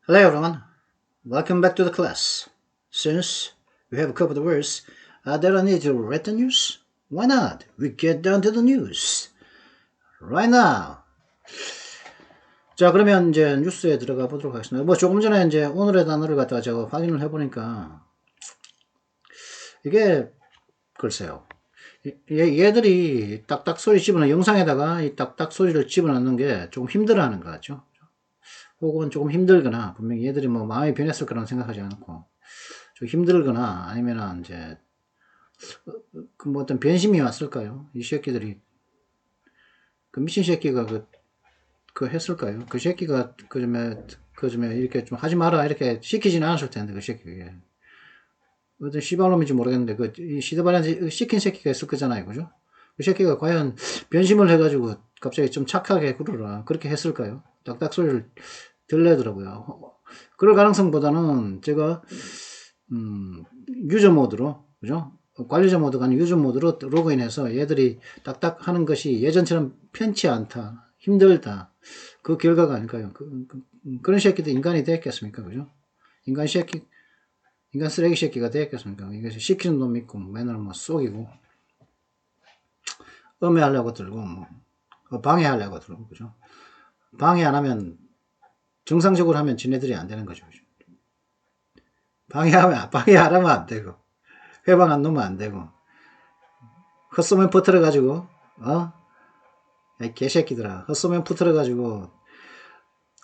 Hello everyone, welcome back to the class. Since we have covered the words that are needed to read the news, why not we get down to the news right now. 자, 그러면 이제 뉴스에 들어가 보도록 하겠습니다. 뭐 조금 전에 이제 오늘의 단어를 갖다가 제가 확인을 해보니까 이게 글쎄요. 얘들이 딱딱 소리 집어넣는 영상에다가 이 딱딱 소리를 집어넣는 게 조금 힘들어하는 거 같죠. 혹은 조금 힘들거나, 분명히 얘들이 뭐 마음이 변했을 거라고 생각하지 않고, 좀 힘들거나, 아니면은 이제, 뭐 어떤 변심이 왔을까요? 이 새끼들이, 그 미친 새끼가 그 했을까요? 그 새끼가 그점에 이렇게 좀 하지 마라, 이렇게 시키지는 않았을 텐데, 그 새끼가. 어떤 씨발놈인지 모르겠는데, 이 시드발한테 시킨 새끼가 있을 거잖아요, 그죠? 그 새끼가 과연 변심을 해가지고 갑자기 좀 착하게 굴어라, 그렇게 했을까요? 딱딱 소리를 들리더라고요. 그럴 가능성보다는 제가 유저 모드로, 그죠? 관리자 모드가 아닌 유저 모드로 로그인해서 얘들이 딱딱 하는 것이 예전처럼 편치 않다, 힘들다, 그 결과가 아닐까요? 그런 새끼도 인간이 됐겠습니까? 그죠? 인간 쓰레기 새끼가 됐겠습니까? 이것이 시키는 놈 있고, 맨날 뭐 쏘이고, 음해하려고 들고, 뭐, 방해하려고 들고, 그죠? 방해 안 하면, 정상적으로 하면 지네들이 안 되는 거죠. 방해 안 하면 안 되고, 회방 안 놓으면 안 되고, 헛소면 퍼뜨려가지고, 야, 개새끼들아, 헛소면 퍼뜨려가지고,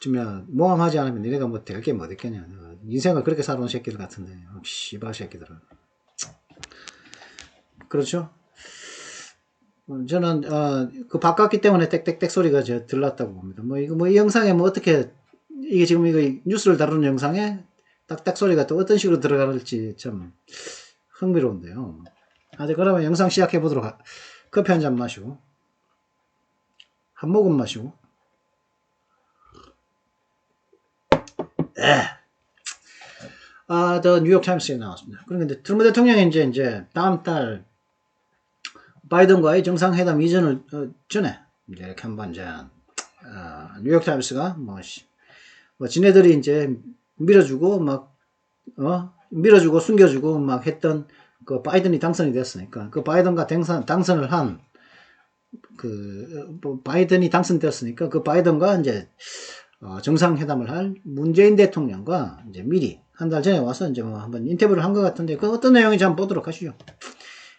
주면, 모함하지 않으면 니네가 뭐 될 게 뭐 됐겠냐. 인생을 그렇게 살아온 새끼들 같은데, 씨발 새끼들아. 그렇죠? 저는, 그 바꿨기 때문에 땡땡땡 소리가 들렸다고 봅니다. 이 영상에 뭐 어떻게, 이게 지금 이거 뉴스를 다루는 영상에 딱딱 소리가 또 어떤 식으로 들어갈지 참 흥미로운데요. 그러면 영상 시작해 보도록 커피 한 잔 마시고, 한 모금 마시고, 더 뉴욕 타임스에 나왔습니다. 그런데 트럼프 대통령이 이제 다음 달 바이든과의 정상회담 이전을 전에 이제 이렇게 한번 이제 뉴욕 타임스가 뭐 지네들이 이제 밀어주고 밀어주고 숨겨주고 막 했던 그 바이든이 당선이 됐으니까 그 바이든과 당선을 한 바이든이 당선되었으니까 그 바이든과 이제 정상회담을 할 문재인 대통령과 이제 미리 한 달 전에 와서 이제 뭐 한번 인터뷰를 한 것 같은데 그 어떤 내용인지 한번 보도록 하시죠.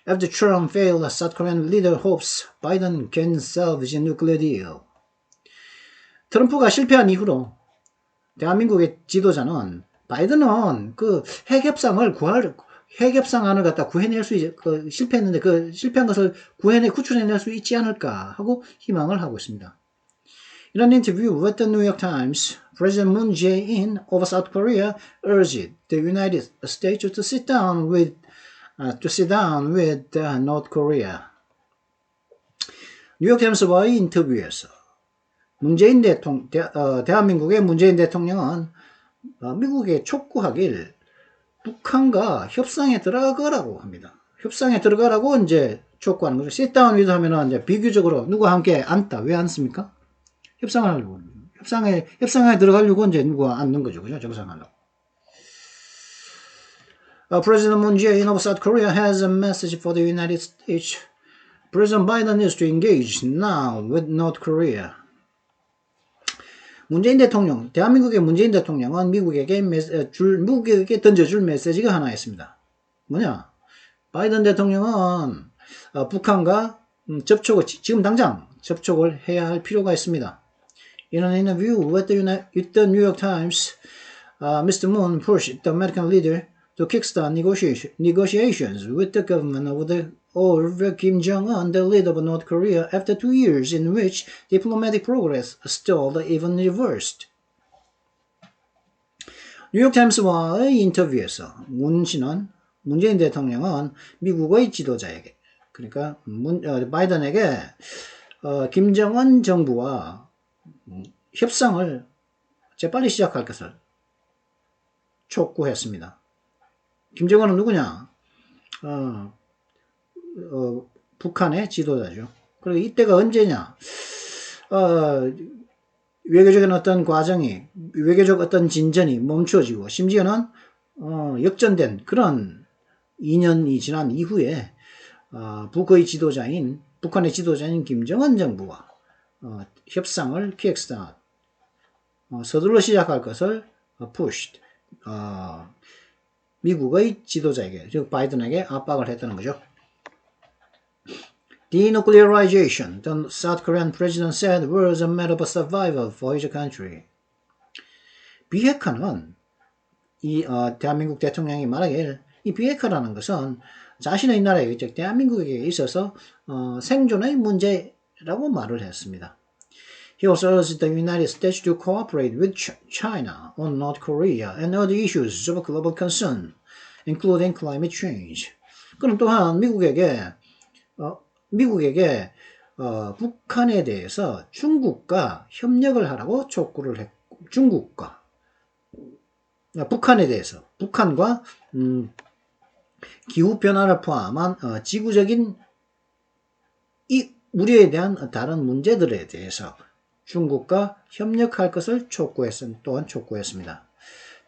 After Trump failed, South Korean leader hopes Biden can salvage a nuclear deal. 트럼프가 실패한 이후로 대한민국의 지도자는 바이든은 그 핵협상안을 갖다 구해낼 실패했는데 그 실패한 것을 구출해낼 수 있지 않을까 하고 희망을 하고 있습니다. In an interview with the New York Times, President Moon Jae-in of South Korea urged the United States to sit down with North Korea. 뉴욕 타임스와의 인터뷰에서 대한민국의 문재인 대통령은 미국에 촉구하길 북한과 협상에 들어가라고 합니다. 협상에 들어가라고 이제 촉구하는 거죠. sit down with 하면은 이제 비교적으로 누구와 함께 앉다. 왜 앉습니까? 협상을 하려고. 협상에 들어가려고 이제 누구와 앉는 거죠. 그죠? 정상하려고. President Moon Jae-in of South Korea has a message for the United States. President Biden is to engage now with North Korea. 대한민국의 문재인 대통령은 미국에게 던져줄 메시지가 하나 있습니다. 뭐냐? 바이든 대통령은 북한과 지금 당장 접촉을 해야 할 필요가 있습니다. In an interview with the New York Times, Mr. Moon pushed the American leader to kickstart negotiations with the government of Kim Jong-un, the leader of North Korea, after 2 years in which diplomatic progress stalled, even reversed. 뉴욕타임스와의 인터뷰에서 문재인 대통령은 미국의 지도자에게, 그러니까 바이든에게 김정은 정부와 협상을 재빨리 시작할 것을 촉구했습니다. 김정은은 누구냐? 북한의 지도자죠. 그리고 이때가 언제냐? 외교적인 어떤 과정이, 외교적 어떤 진전이 멈춰지고, 심지어는, 역전된 그런 2년이 지난 이후에, 북한의 지도자인 김정은 정부와, 협상을 PX당, 서둘러 시작할 것을, pushed, 미국의 지도자에게, 즉 바이든에게 압박을 했다는 거죠. Denuclearization, the South Korean president said, was a matter of survival for his country. 비핵화는 대한민국 대통령이 말하길 이 비핵화라는 것은 자신의 나라에, 즉 대한민국에 있어서 생존의 문제라고 말을 했습니다. He also urged the United States to cooperate with China on North Korea and other issues of global concern, including climate change. 그는 또한 미국에게 북한에 대해서 중국과 협력을 하라고 촉구를 했고, 북한에 대해서, 북한과 기후변화를 포함한 지구적인 이 우려에 대한 다른 문제들에 대해서 중국과 협력할 것을 또한 촉구했습니다.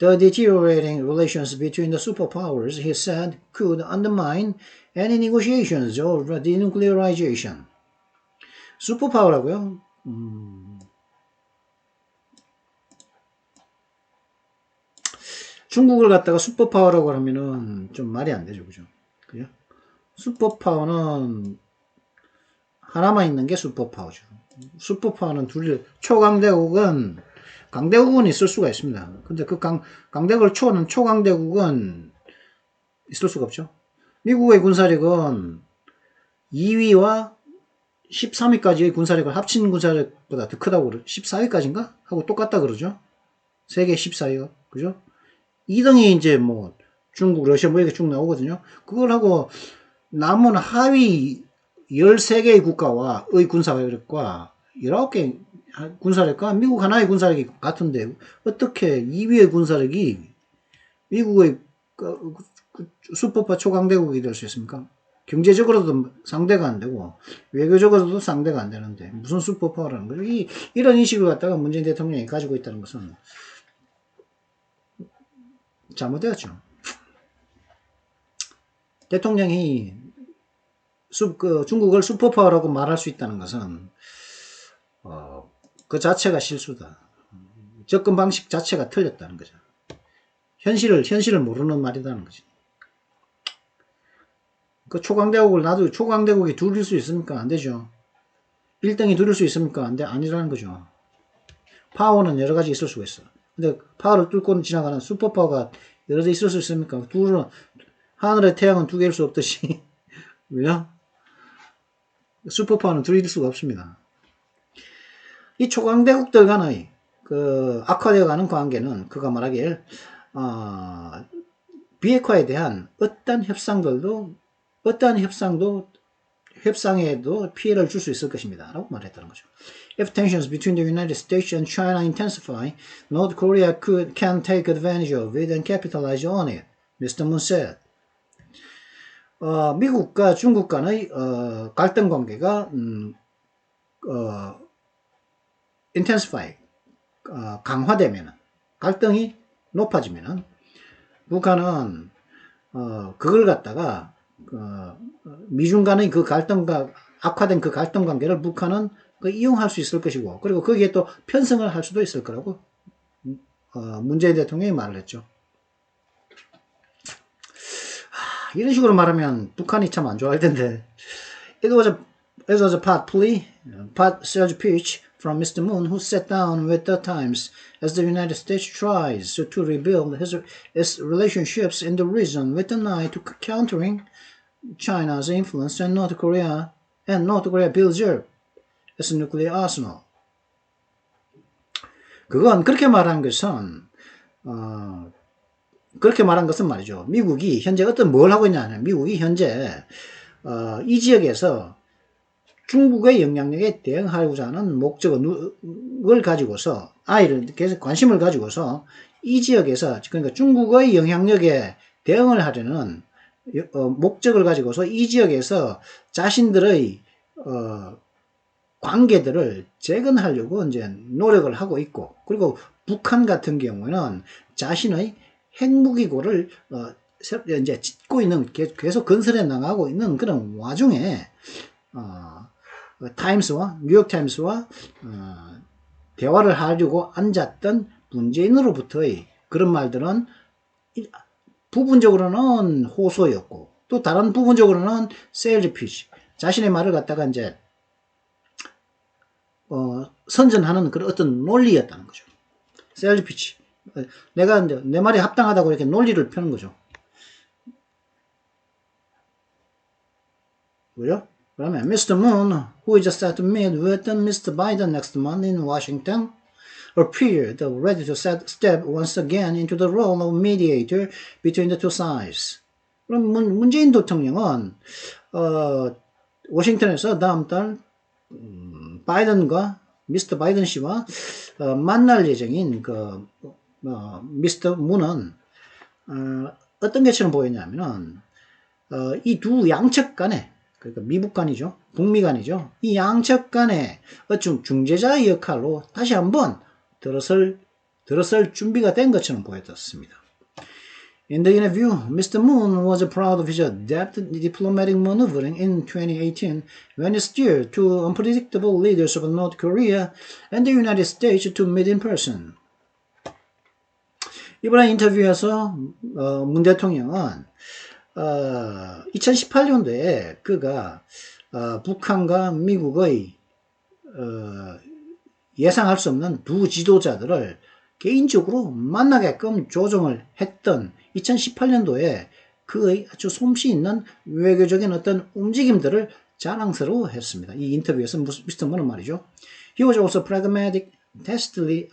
The deteriorating relations between the superpowers, he said, could undermine any negotiations over denuclearization. 슈퍼파워라고요? 중국을 갖다가 슈퍼파워라고 하면은 좀 말이 안 되죠, 그죠? 그죠? 슈퍼파워는 하나만 있는 게 슈퍼파워죠. 슈퍼파워는 초강대국은, 강대국은 있을 수가 있습니다. 근데 그 강대국을 초는 초강대국은 있을 수가 없죠. 미국의 군사력은 2위와 13위까지의 군사력을 합친 군사력보다 더 크다고 14위까지인가? 하고 똑같다 그러죠. 세계 14위가. 그죠? 2등이 이제 뭐 중국, 러시아 뭐 이렇게 쭉 나오거든요. 그걸 하고 남은 하위 13개의 국가와의 군사력과 19개 군사력과 미국 하나의 군사력이 같은데 어떻게 2위의 군사력이 미국의 슈퍼파 초강대국이 될 수 있습니까? 경제적으로도 상대가 안 되고 외교적으로도 상대가 안 되는데 무슨 슈퍼파워라는 거죠. 이런 인식을 갖다가 문재인 대통령이 가지고 있다는 것은 잘못되었죠. 대통령이 중국을 슈퍼파워라고 말할 수 있다는 것은 그 자체가 실수다. 접근 방식 자체가 틀렸다는 거죠. 현실을 모르는 말이라는 거지. 그 초강대국을 놔도 초강대국이 둘일 수 있습니까? 안 되죠. 1등이 둘일 수 있습니까? 아니라는 거죠. 파워는 여러 가지 있을 수가 있어. 근데 파워를 뚫고 지나가는 슈퍼파워가 여러 개 있을 수 있습니까? 하늘의 태양은 두 개일 수 없듯이. 왜요? 슈퍼파워는 둘일 수가 없습니다. 이 초강대국들 간의 악화되어가는 관계는 그가 말하길 비핵화에 대한 어떠한 협상에도 피해를 줄 수 있을 것입니다. 라고 말했다는 거죠. If tensions between the United States and China intensify, North Korea can take advantage of it and capitalize on it, Mr. Moon said. 미국과 중국 간의 갈등 관계가 intensify, 강화되면, 갈등이 높아지면 북한은 그걸 갖다가 미중 간의 그 악화된 그 갈등 관계를 북한은 이용할 수 있을 것이고, 그리고 거기에 또 편승을 할 수도 있을 거라고 문재인 대통령이 말을 했죠. 이런 식으로 말하면 북한이 참 안 좋아할 텐데. It was a part surge pitch from Mr. Moon, who sat down with the Times as the United States tries to rebuild its relationships in the region with an eye to countering China's influence and North Korea builds up its nuclear arsenal. 그건 그렇게 말한 것은 말이죠. 미국이 현재 뭘 하고 있냐면, 미국이 현재 이 지역에서 중국의 영향력에 대응하고자 하는 목적을 가지고서, 계속 관심을 가지고서 이 지역에서, 그러니까 중국의 영향력에 대응을 하려는 목적을 가지고서 이 지역에서 자신들의 관계들을 재건하려고 이제 노력을 하고 있고, 그리고 북한 같은 경우는 자신의 핵무기고를 이제 짓고 있는, 계속 건설해 나가고 있는 그런 와중에 타임스와 뉴욕 타임스와 대화를 하려고 앉았던 문재인으로부터의 그런 말들은 부분적으로는 호소였고, 또 다른 부분적으로는 세일즈 피치, 자신의 말을 갖다가 이제 선전하는 그런 어떤 논리였다는 거죠. 세일즈 피치. 내가 이제 내 말이 합당하다고 이렇게 논리를 펴는 거죠. 그죠? 그러면 Mr. Moon, who is set to meet with Mr. Biden next month in Washington, appeared ready to step once again into the role of mediator between the two sides. 그럼 문재인 대통령은 워싱턴에서 다음 달 바이든과 미스터 바이든 씨와 만날 예정인 미스터 문은 어떤 개처럼 보였냐면은 이 두 양측 간에, 그러니까 미국 간이죠, 북미 간이죠, 이 양측 간에 어떤 중재자의 역할로 다시 한번 들어설 준비가 된 것처럼 보였습니다. In the interview, Mr. Moon was proud of his adept diplomatic maneuvering in 2018 when he steered two unpredictable leaders of North Korea and the United States to meet in person. 이번에 인터뷰에서 문 대통령은 2018년도에 그가 북한과 미국의 예상할 수 없는 두 지도자들을 개인적으로 만나게끔 조정을 했던 2018년도에 그의 아주 솜씨 있는 외교적인 어떤 움직임들을 자랑스러워했습니다. 이 인터뷰에서 미스터 문은 말이죠. He was also pragmatic, tacitly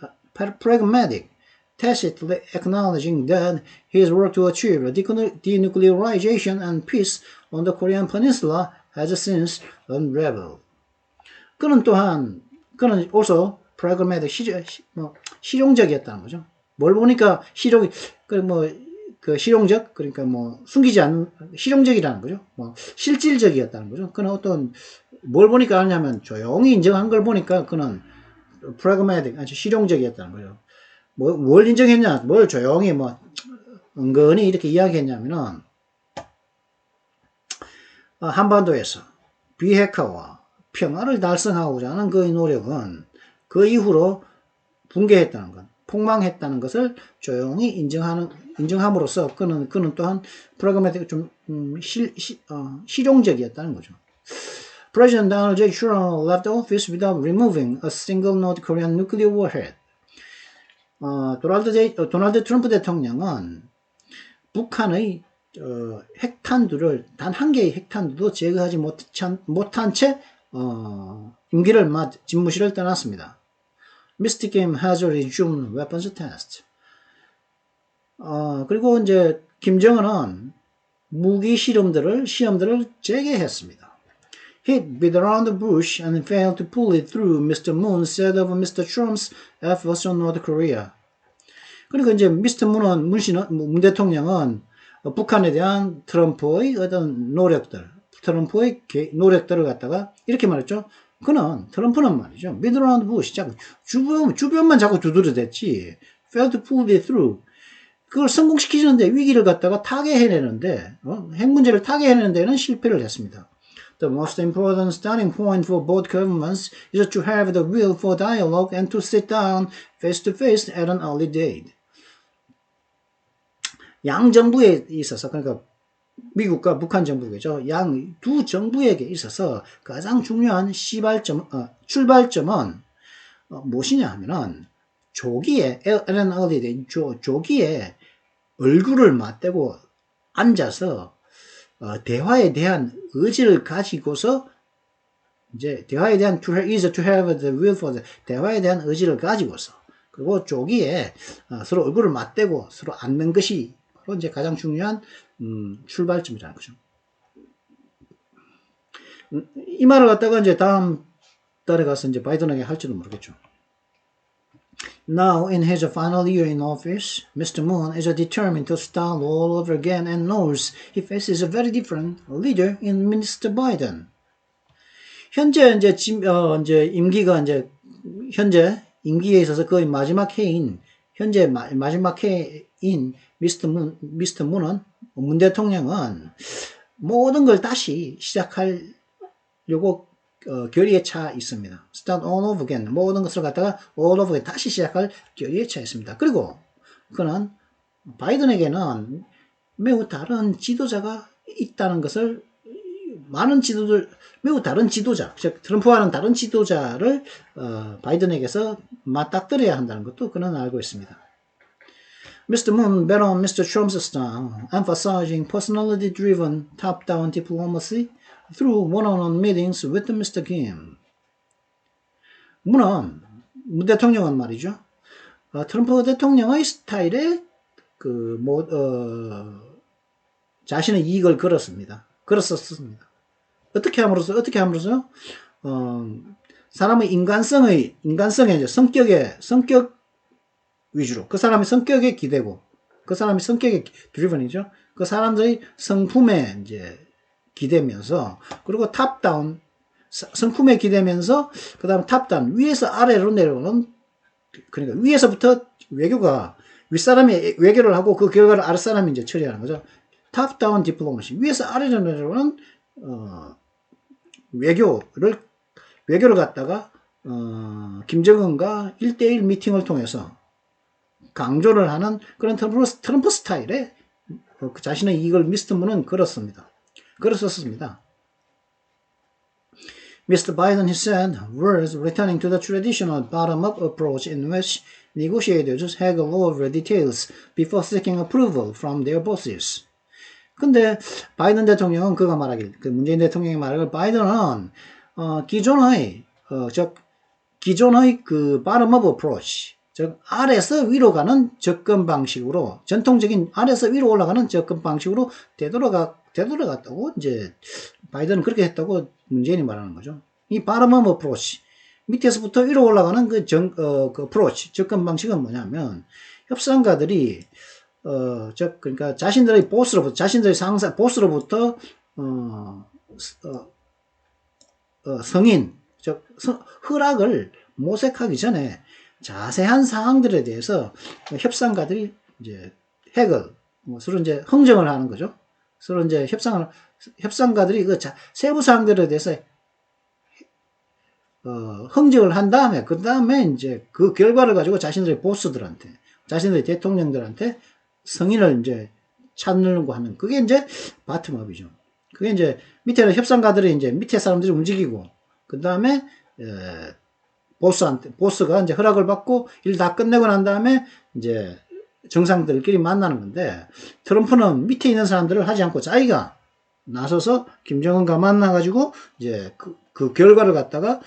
acknowledging that his work to achieve denuclearization and peace on the Korean Peninsula has since unraveled. 그는 also pragmatic, 실용적이었다는 거죠. 뭘 보니까 실용적, 그러니까 숨기지 않는, 실용적이라는 거죠. 실질적이었다는 거죠. 그는 어떤, 뭘 보니까 하냐면, 조용히 인정한 걸 보니까 그는 pragmatic, 아주 실용적이었다는 거죠. 뭘 인정했냐, 뭘 조용히, 은근히 이렇게 이야기했냐면은, 한반도에서 비핵화와 평화를 달성하고자 하는 그의 노력은 그 이후로 붕괴했다는 것, 폭망했다는 것을 조용히 인정함으로써 그는 또한 프라그마틱 실용적이었다는 거죠. President Donald J. Trump left office without removing a single North Korean nuclear warhead. 도널드 트럼프 대통령은 북한의 핵탄두를, 단 한 개의 핵탄두도 제거하지 못한 채 임기를 집무실을 떠났습니다. Mr. Kim has resumed weapons test. 그리고 이제 김정은은 무기 시험들을 재개했습니다. He beat around the bush and failed to pull it through, Mr. Moon said of Mr. Trump's efforts on North Korea. 그러니까 이제 문 대통령은 북한에 대한 트럼프의 어떤 트럼프의 노력들을 갖다가 이렇게 말했죠. 트럼프는 말이죠. beat around the bush, 자꾸 주변만 자꾸 두드려댔지. failed to pull it through. 그걸 성공시키는데, 위기를 갖다가 타개해내는데, 핵 문제를 타개해내는 데는 실패를 했습니다. The most important starting point for both governments is to have the will for dialogue and to sit down face to face at an early date. 양 정부에 있어서, 그러니까 미국과 북한 정부겠죠. 양 두 정부에게 있어서 가장 중요한 출발점은 무엇이냐 하면은 조기에 얼굴을 맞대고 앉아서 대화에 대한 의지를 가지고서 이제 대화에 대한 to have the will for the 대화에 대한 의지를 가지고서 그리고 조기에 서로 얼굴을 맞대고 서로 앉는 것이 바로 이제 가장 중요한 출발점이라는 거죠. 이 말을 갖다가 이제 다음 달에 가서 이제 바이든에게 할지도 모르겠죠. Now, in his final year in office, Mr. Moon is determined to start all over again and knows he faces a very different leader in Mr. Biden. 현재 이제 임기가 현재 임기에 있어서 거의 마지막 해인 현재 마지막 해인 미스터 문은 문 대통령은 모든 걸 다시 시작하려고 결의에 차 있습니다. Start all over again. 모든 것을 갖다가 all over again 다시 시작할 결의에 차 있습니다. 그리고 그는 바이든에게는 매우 다른 지도자가 있다는 것을 매우 다른 지도자, 즉 트럼프와는 다른 지도자를 바이든에게서 맞닥뜨려야 한다는 것도 그는 알고 있습니다. Mr. Moon bet on Mr. Trump's style, emphasizing personality-driven top-down diplomacy through one-on-one meetings with Mr. Kim. 문 대통령은 말이죠. 트럼프 대통령의 스타일에 자신의 이익을 걸었었습니다. 어떻게 함으로써? 사람의 인간성의 이제 성격 위주로, 그 사람의 성격에 기대고, 그 사람의 성격에 드리븐이죠. 그 사람들의 성품에 이제 기대면서, 그리고 탑다운, 성품에 기대면서, 그 다음 탑다운, 위에서 아래로 내려오는, 그러니까 위에서부터 외교가, 윗사람이 외교를 하고 그 결과를 아랫사람이 이제 처리하는 거죠. 탑다운 디플로마시, 위에서 아래로 내려오는, 외교를 갖다가, 김정은과 1대1 미팅을 통해서 강조를 하는 그런 트럼프 스타일의 자신의 이익을 미스터 문은 걸었었습니다. Mr. Biden, he said, was returning to the traditional bottom-up approach in which negotiators haggle over details before seeking approval from their bosses. 근데 바이든 대통령은 문재인 대통령이 말하길 바이든은 기존의 그 bottom-up approach, 즉 아래에서 위로 가는 접근 방식으로, 전통적인 아래에서 위로 올라가는 접근 방식으로 되돌아갔다고 이제 바이든은 그렇게 했다고 문재인이 말하는 거죠. 이 bottom-up approach, 밑에서부터 위로 올라가는 그 approach, 접근 방식은 뭐냐면 협상가들이 그러니까 자신들의 보스로부터 승인, 즉 허락을 모색하기 전에 자세한 사항들에 대해서 협상가들이 이제 서로 이제 흥정을 하는 거죠. 서로 이제 협상가들이 그 세부 사항들에 대해서 흥정을 한 다음에, 그 다음에 이제 그 결과를 가지고 자신들의 대통령들한테 승인을 이제 찾는 거 하는, 그게 이제 바텀업이죠. 그게 이제 밑에는 협상가들이 이제 밑에 사람들이 움직이고, 그 다음에 보스가 이제 허락을 받고 일 다 끝내고 난 다음에 이제 정상들끼리 만나는 건데, 트럼프는 밑에 있는 사람들을 하지 않고 자기가 나서서 김정은과 만나가지고 이제 그 결과를 갖다가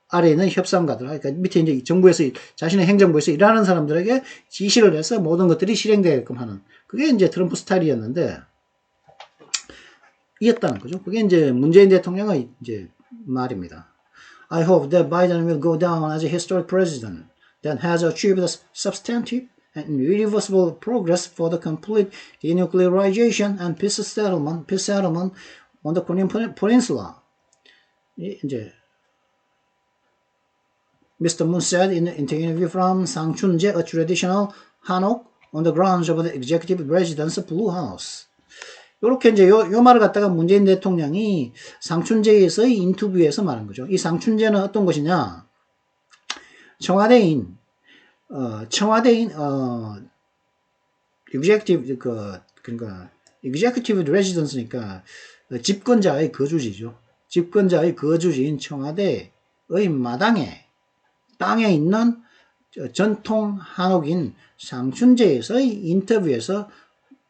아래에 있는 협상가들, 그러니까 밑에 이제 정부에서 자신의 행정부에서 일하는 사람들에게 지시를 해서 모든 것들이 실행되게끔 하는, 그게 이제 트럼프 스타일이었는데 이었다는 거죠. 그게 이제 문재인 대통령의 이제 말입니다. I hope that Biden will go down as a historic president that has achieved a substantive and irreversible progress for the complete denuclearization and peace settlement on the Korean Peninsula. 이제 Mr. Moon said in an interview from Sang Chun-jae, a traditional hanok, on the grounds of the executive residence Blue House. 요렇게 이제 요 말을 갖다가 문재인 대통령이 상춘제에서의 인터뷰에서 말한 거죠. 이 상춘제는 어떤 것이냐? 청와대인 executive 그러니까 executive residence니까 집권자의 거주지죠. 집권자의 거주지인 청와대의 땅에 있는 전통 한옥인 상춘제에서의 인터뷰에서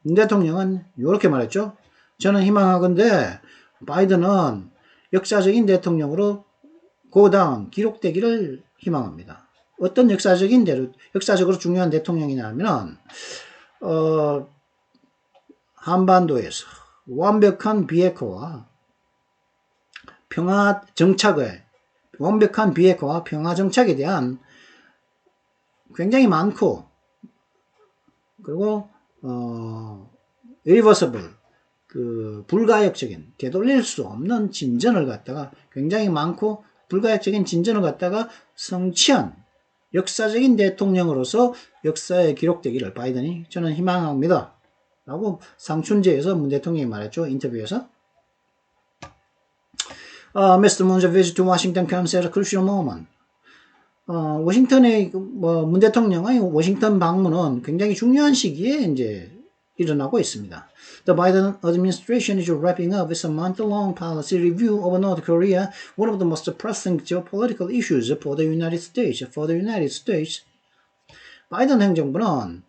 문 대통령은 이렇게 말했죠. 저는 희망하건대 바이든은 역사적인 대통령으로 고다운 기록되기를 희망합니다. 어떤 역사적으로 중요한 대통령이냐면 한반도에서 완벽한 비핵화와 평화 정착에 대한 굉장히 많고, 그리고 irreversible, 불가역적인, 되돌릴 수 없는 진전을 갖다가 굉장히 많고 불가역적인 진전을 갖다가 성취한 역사적인 대통령으로서 역사에 기록되기를 바이든이 저는 희망합니다. 라고 상춘제에서 문 대통령이 말했죠. 인터뷰에서. Mr. Moon's visit to Washington comes at a crucial moment. 워싱턴의 문 대통령의 워싱턴 방문은 굉장히 중요한 시기에 이제 일어나고 있습니다. The Biden administration is wrapping up its month-long policy review of North Korea, one of the most pressing geopolitical issues for the United States. 바이든 행정부는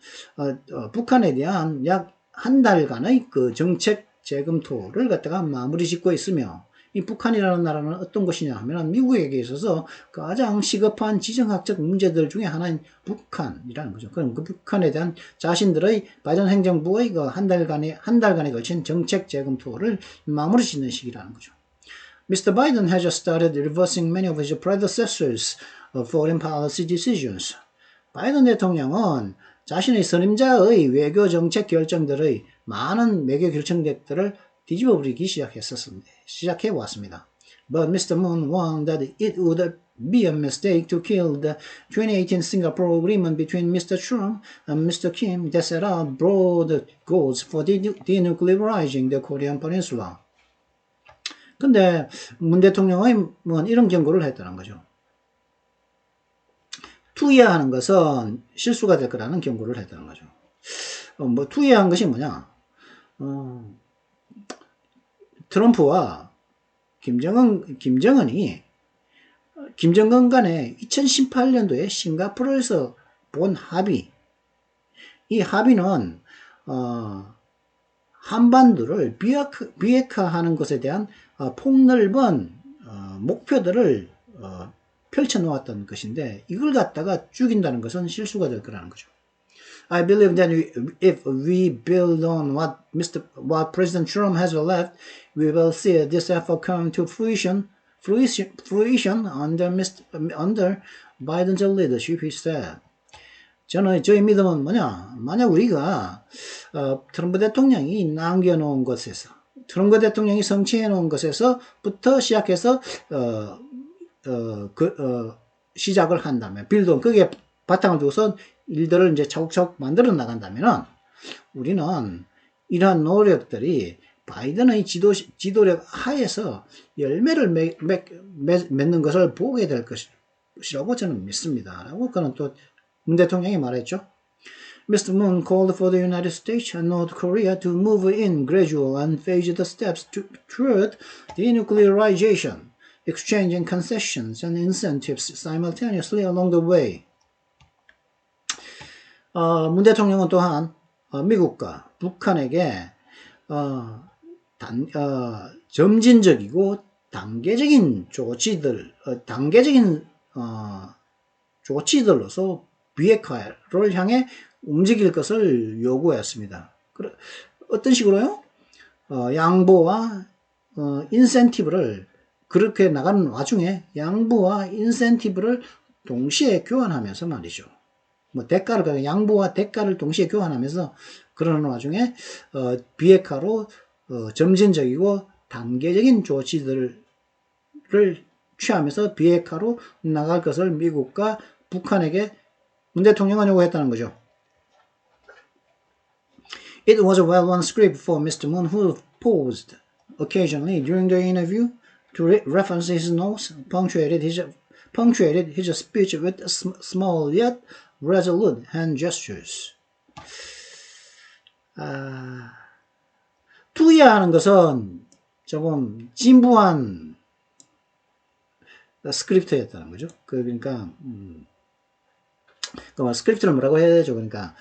북한에 대한 약 한 달간의 그 정책 재검토를 갖다가 마무리 짓고 있으며, 이 북한이라는 나라는 어떤 것이냐 하면 미국에게 있어서 가장 시급한 지정학적 문제들 중에 하나인 북한이라는 거죠. 그럼 그 북한에 대한 자신들의 바이든 행정부의 그 한 달간에 걸친 정책 재검토를 마무리 짓는 시기라는 거죠. Mr. Biden has just started reversing many of his predecessors' foreign policy decisions. 바이든 대통령은 자신의 선임자의 외교 정책 결정들의 많은 외교 결정들을 뒤집어 버리기 시작해 왔습니다. But Mr. Moon warned that it would be a mistake to kill the 2018 Singapore Agreement between Mr. Trump and Mr. Kim that set out broad goals for denuclearizing the Korean Peninsula. 근데 문 대통령의 이런 경고를 했다는 거죠. 투이하는 것은 실수가 될 거라는 경고를 했다는 거죠. 투이한 것이 뭐냐? 트럼프와 김정은 간에 2018년도에 싱가포르에서 본 합의, 이 합의는 한반도를 비핵화하는 것에 대한 폭넓은 목표들을 펼쳐놓았던 것인데, 이걸 갖다가 죽인다는 것은 실수가 될 거라는 거죠. I believe that if we build on what President Trump has left, we will see this effort come to fruition under Biden's leadership, he said. 저의 믿음은 뭐냐? 만약 우리가 트럼프 대통령이 남겨놓은 것에서, 트럼프 대통령이 성취해 놓은 것에서부터 시작해서 시작을 한다면, 빌드온, 거기에 바탕을 두고서 일들을 이제 차곡차곡 만들어 나간다면은, 우리는 이러한 노력들이 바이든의 지도력 하에서 열매를 맺는 것을 보게 될 것이라고 저는 믿습니다. 라고 그는 또 문 대통령이 말했죠. Mr. Moon called for the United States and North Korea to move in gradual and phased steps toward denuclearization, exchanging concessions and incentives simultaneously along the way. 문 대통령은 또한 미국과 북한에게 점진적이고 단계적인 조치들로서 비핵화를 향해 움직일 것을 요구했습니다. 어떤 식으로요? 양보와 인센티브를, 그렇게 나가는 와중에 양보와 인센티브를 동시에 교환하면서 말이죠. 양보와 대가를 동시에 교환하면서 그러는 와중에 비핵화로 점진적이고 단계적인 조치들을 취하면서 비핵화로 나갈 것을 미국과 북한에게 문 대통령은 요구했다는 거죠. It was a well-known script for Mr. Moon, who paused occasionally during the interview to reference his notes, punctuated his speech with small yet resolute hand gestures. 투이하는 것은 조금 진부한 스크립트였다는 거죠. 그러니까 스크립트를 뭐라고 해야 되죠? 그러니까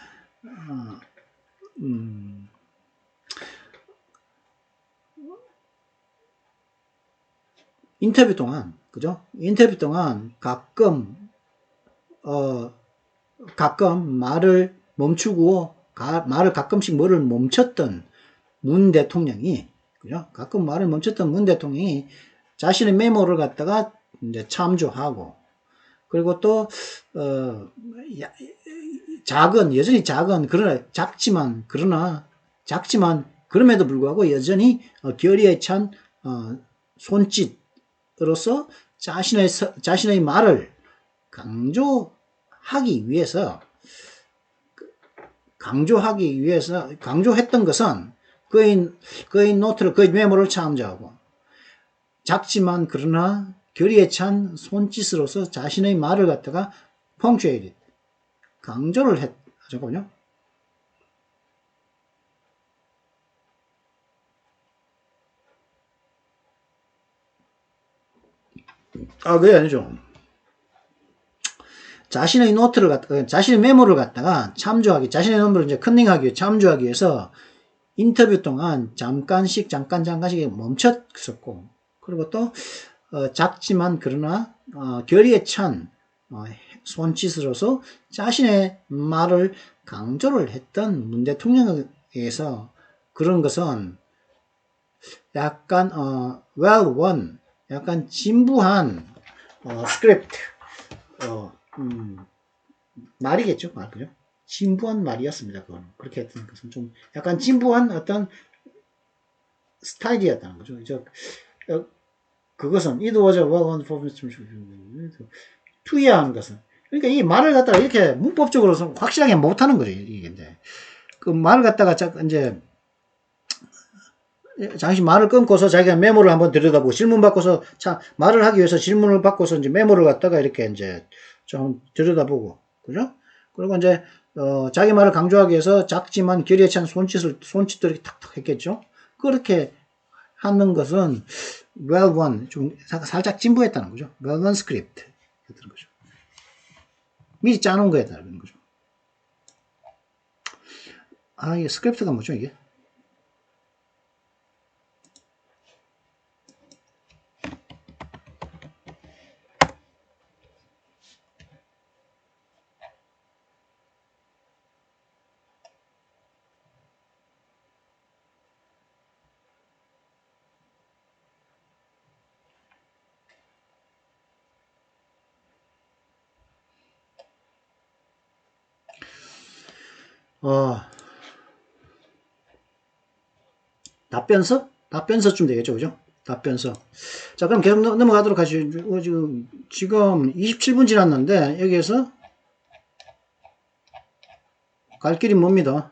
인터뷰 동안, 그죠? 인터뷰 동안 가끔 말을 멈추고 말을 가끔씩 뭐를 멈췄던 문 대통령이, 그죠? 가끔 말을 멈췄던 문 대통령이 자신의 메모를 갖다가 이제 참조하고, 그리고 또 여전히 작은, 그러나 작지만 그럼에도 불구하고 여전히 결의에 찬 손짓으로서 자신의 말을 강조했던 것은 그의 노트를, 그의 메모를 참조하고, 작지만 그러나 결의에 찬 손짓으로서 자신의 말을 갖다가 punctuated, 강조를 잠깐만요. 그게 아니죠. 자신의 메모를 갖다가 자신의 메모를 이제 컨닝하기 위해 참조하기 위해서 인터뷰 동안 잠깐씩 멈췄었고, 그리고 또 작지만 그러나 결의에 찬 손짓으로서 자신의 말을 강조를 했던 문 대통령에게서 그런 것은 약간 well won, 약간 진부한 스크립트, 말이겠죠, 그죠? 진부한 말이었습니다. 그건 그렇게 했던 것은 좀 약간 진부한 어떤 스타일이었다는 거죠. 그것은 it was a well-known 투이하는 것은, 그러니까 이 말을 갖다가 이렇게 문법적으로 확실하게 못하는 거죠. 이게 이제 그 말을 갖다가 이제 잠시 말을 끊고서 자기가 메모를 한번 들여다보고, 질문 받고서 말을 하기 위해서 질문을 받고서 이제 메모를 갖다가 이렇게 이제 좀 들여다보고, 그죠? 그리고 이제 자기 말을 강조하기 위해서 작지만 결의에 찬 손짓도 이렇게 탁탁 했겠죠. 그렇게 하는 것은 well won, 좀 살짝 진부했다는 거죠. well won script 였던 거죠. 미리 짜놓은 거였다는 거죠. 이게 스크립트가 뭐죠, 이게? 답변서쯤 되겠죠, 그죠? 답변서. 자, 그럼 계속 넘어가도록 하시죠. 지금 27분 지났는데, 여기에서 갈 길이 멉니다.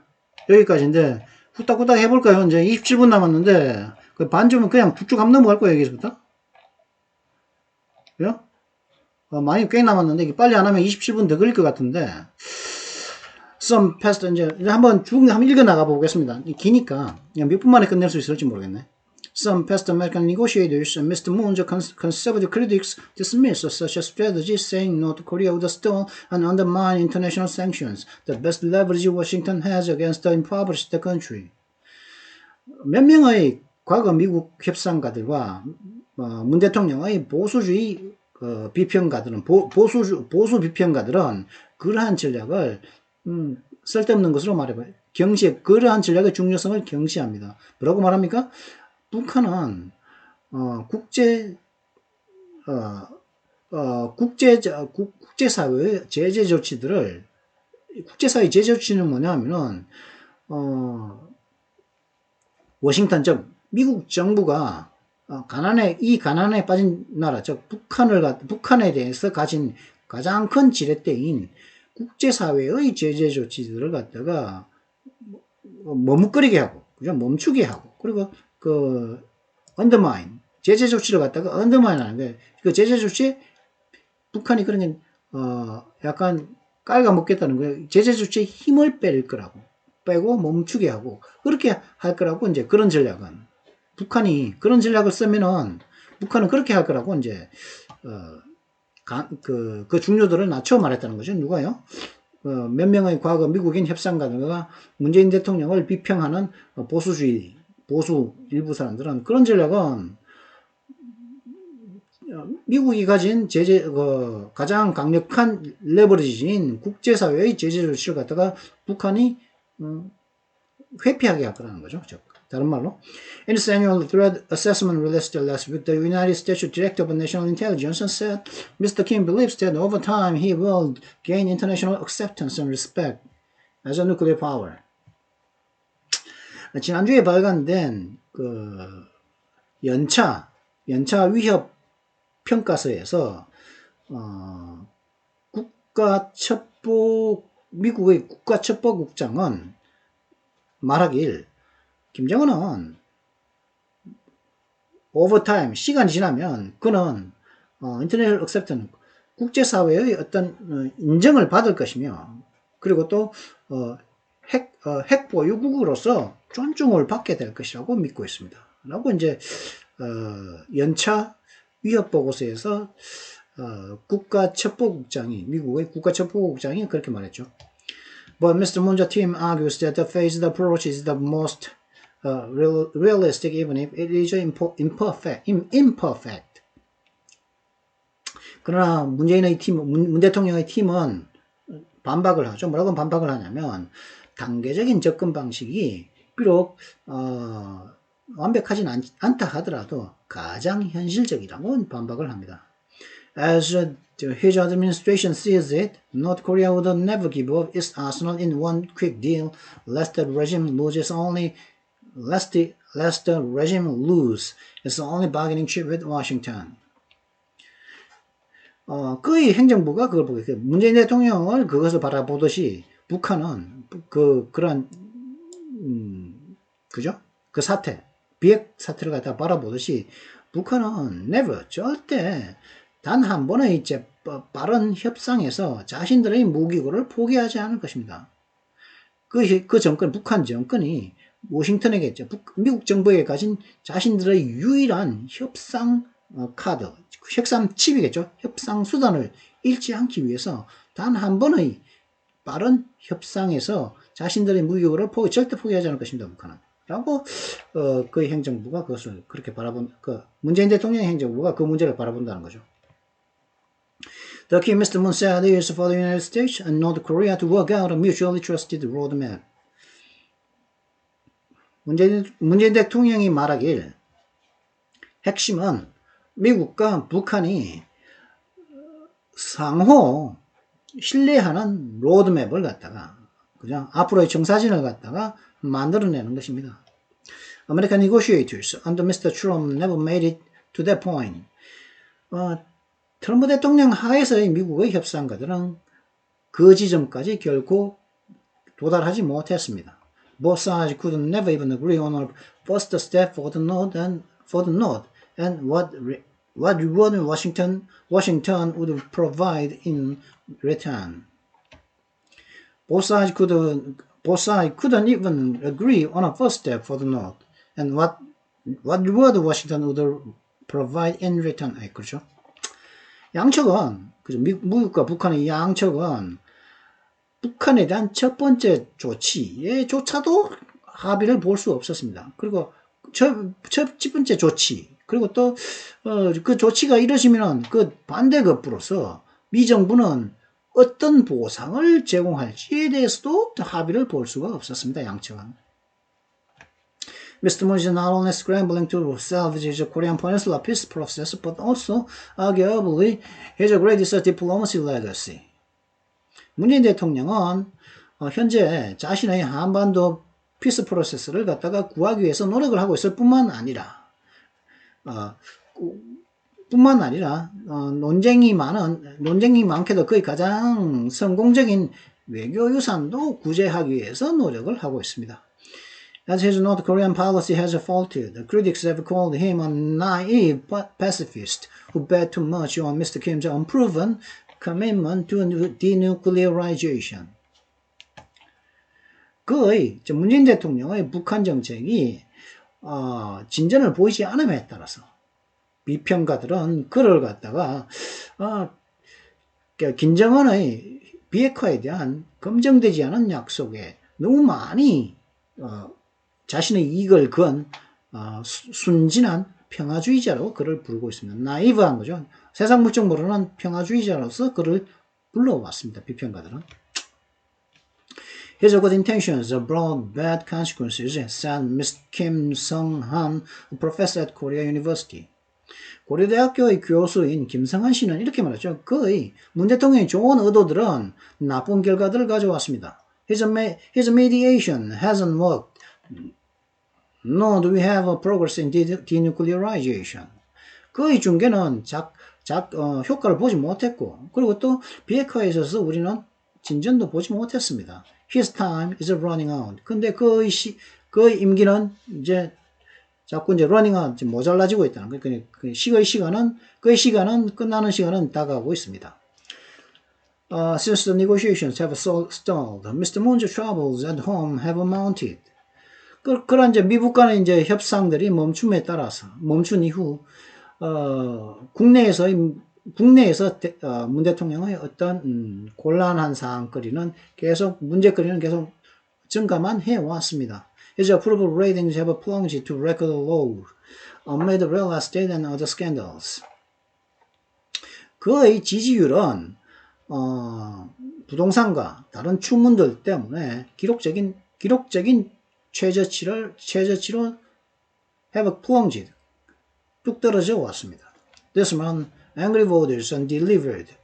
여기까지인데, 후딱후딱 해볼까요? 이제 27분 남았는데, 그 반점은 그냥 쭉쭉 한번 넘어갈 거예요, 여기서부터. 그죠? 많이 꽤 남았는데, 빨리 안 하면 27분 더 걸릴 것 같은데, some past, 이제 한번 읽어 나가 보겠습니다. 기니까 몇 분 만에 끝낼 수 있을지 모르겠네. Some past American negotiators and Mr. Moon's conservative critics dismissed such a strategy, saying North Korea would stall and undermine international sanctions, the best leverage Washington has against the impoverished country. 몇 명의 과거 미국 협상가들과 문 대통령의 보수주의 비평가들은 보수 비평가들은 그러한 전략을 쓸데없는 것으로 말해봐요. 그러한 전략의 중요성을 경시합니다. 뭐라고 말합니까? 북한은 국제사회의 제재 조치는 뭐냐면은 워싱턴, 즉 미국 정부가 가난에 빠진 나라, 즉 북한에 대해서 가진 가장 큰 지렛대인 국제사회의 제재 조치들을 갖다가 머뭇거리게 하고, 그죠? 멈추게 하고, 그리고 undermine, 제재 조치를 갖다가 undermine 하는 거예요. 그 제재 조치, 북한이 그러니, 약간 깔아먹겠다는 거예요. 제재 조치에 힘을 빼고 멈추게 하고, 그렇게 할 거라고, 이제 그런 전략은. 북한이 그런 전략을 쓰면은, 북한은 그렇게 할 거라고, 이제, 그 중요도를 낮춰 말했다는 거죠. 누가요? 몇 명의 과거 미국인 협상가들과 문재인 대통령을 비평하는 보수 일부 사람들은 그런 전략은 미국이 가진 가장 강력한 레버리지인 국제사회의 제재 조치를 갖다가 북한이 회피하게 할 거라는 거죠. 다른 말로, in its annual threat assessment released last week, the United States Director of National Intelligence said Mr. Kim believes that over time he will gain international acceptance and respect as a nuclear power. 지난주에 발간된 그 연차 위협 평가서에서 미국의 국가첩보국장은 말하길 김정은은 오버타임 시간이 지나면 그는 인터내셔널 억셉트는 국제사회의 어떤 인정을 받을 것이며 그리고 또 핵 보유국으로서 존중을 받게 될 것이라고 믿고 있습니다. 라고 이제 연차 위협 보고서에서 미국의 국가첩보국장이 그렇게 말했죠. But Mr. Mun's team argues that the phased approach is the most realistic even if it is imperfect. 그러나 문 대통령의 팀은 반박을 하죠. 뭐라고 반박을 하냐면 단계적인 접근 방식이 비록 완벽하진 않다 하더라도 가장 현실적이라고 반박을 합니다. As his administration sees it, North Korea would never give up its arsenal in one quick deal, lest the regime lose its only bargaining chip with Washington. 그의 행정부가 그걸 보고 있어요. 문재인 대통령을 그것을 바라보듯이 북한은 그죠? 그 비핵 사태를 갖다 바라보듯이 북한은 never, 절대 단 한 번의 빠른 협상에서 자신들의 무기고를 포기하지 않을 것입니다. 그 정권, 북한 정권이 워싱턴에게 있죠. 미국 정부에 가진 자신들의 유일한 협상 카드, 협상 칩이겠죠. 협상 수단을 잃지 않기 위해서 단 한 번의 빠른 협상에서 자신들의 무기고를 절대 포기하지 않을 것입니다. 북한은. 라고 그의 행정부가 그것을 그렇게 문재인 대통령의 행정부가 그 문제를 바라본다는 거죠. The key Mr. Moon said is for the United States and North Korea to work out a mutually trusted roadmap. 문재인 대통령이 말하길 핵심은 미국과 북한이 상호 신뢰하는 로드맵을 갖다가 그죠? 앞으로의 정사진을 갖다가 만들어내는 것입니다. American negotiators under Mr. Trump never made it to that point. 트럼프 대통령 하에서의 미국의 협상가들은 그 지점까지 결코 도달하지 못했습니다. Both sides could never even agree on a first step for the North and what reward Washington would provide in return. Both sides couldn't even agree on a first step for the North and what reward Washington would provide in return. 그렇죠? 양측은 그죠? 미국과 북한의 양측은 북한에 대한 첫 번째 조치에조차도 합의를 볼 수 없었습니다. 그리고 첫 번째 조치 그리고 또 그 조치가 이루어지면 그 반대급부로서 미 정부는 어떤 보상을 제공할지에 대해서도 합의를 볼 수가 없었습니다. 양측은. Mr. Moon is not only scrambling to salvage the Korean Peninsula peace process, but also, arguably, has a greatest diplomacy legacy. 문재인 대통령은 현재 자신의 한반도 피스 프로세스를 갖다가 구하기 위해서 노력을 하고 있을 뿐만 아니라 논쟁이 많게도 거의 가장 성공적인 외교 유산도 구제하기 위해서 노력을 하고 있습니다. As his North Korean policy has faltered, critics have called him a naive pacifist who bet too much on Mr. Kim's unproven commitment to denuclearization. 문재인 대통령의 북한 정책이 진전을 보이지 않음에 따라서 비평가들은 그를 갖다가 김정은의 비핵화에 대한 검증되지 않은 약속에 너무 많이 자신의 이익을 그은 순진한 평화주의자로 그를 부르고 있습니다. 나이브한 거죠. 세상 물정 모르는 평화주의자로서 그를 불러왔습니다. 비평가들은. His good intentions brought bad consequences, said Ms. Kim Sung-han, a professor at Korea University. 고려대학교의 교수인 김성한 씨는 이렇게 말했죠. 문 대통령의 좋은 의도들은 나쁜 결과들을 가져왔습니다. His mediation hasn't worked. Nor do we have a progress in denuclearization. 그의 중계는 효과를 보지 못했고, 그리고 또 비핵화에 있어서 우리는 진전도 보지 못했습니다. His time is running out. 근데 그의 임기는 이제 자꾸 이제 running out, 모자라지고 있다는 거예요. 그의 시간은, 끝나는 시간은 다가오고 있습니다. Since the negotiations have stalled, Mr. Moon's troubles at home have mounted. 그런 이제 미국과의 이제 협상들이 멈춘 이후, 국내에서 문 대통령의 어떤 곤란한 사항거리는 문제거리는 계속 증가만 해왔습니다. His approval ratings have plunged to record low amid real estate and other scandals. 그의 지지율은 부동산과 다른 추문들 때문에 기록적인 최저치로 have plunged 뚝 떨어져 왔습니다. This month, angry voters delivered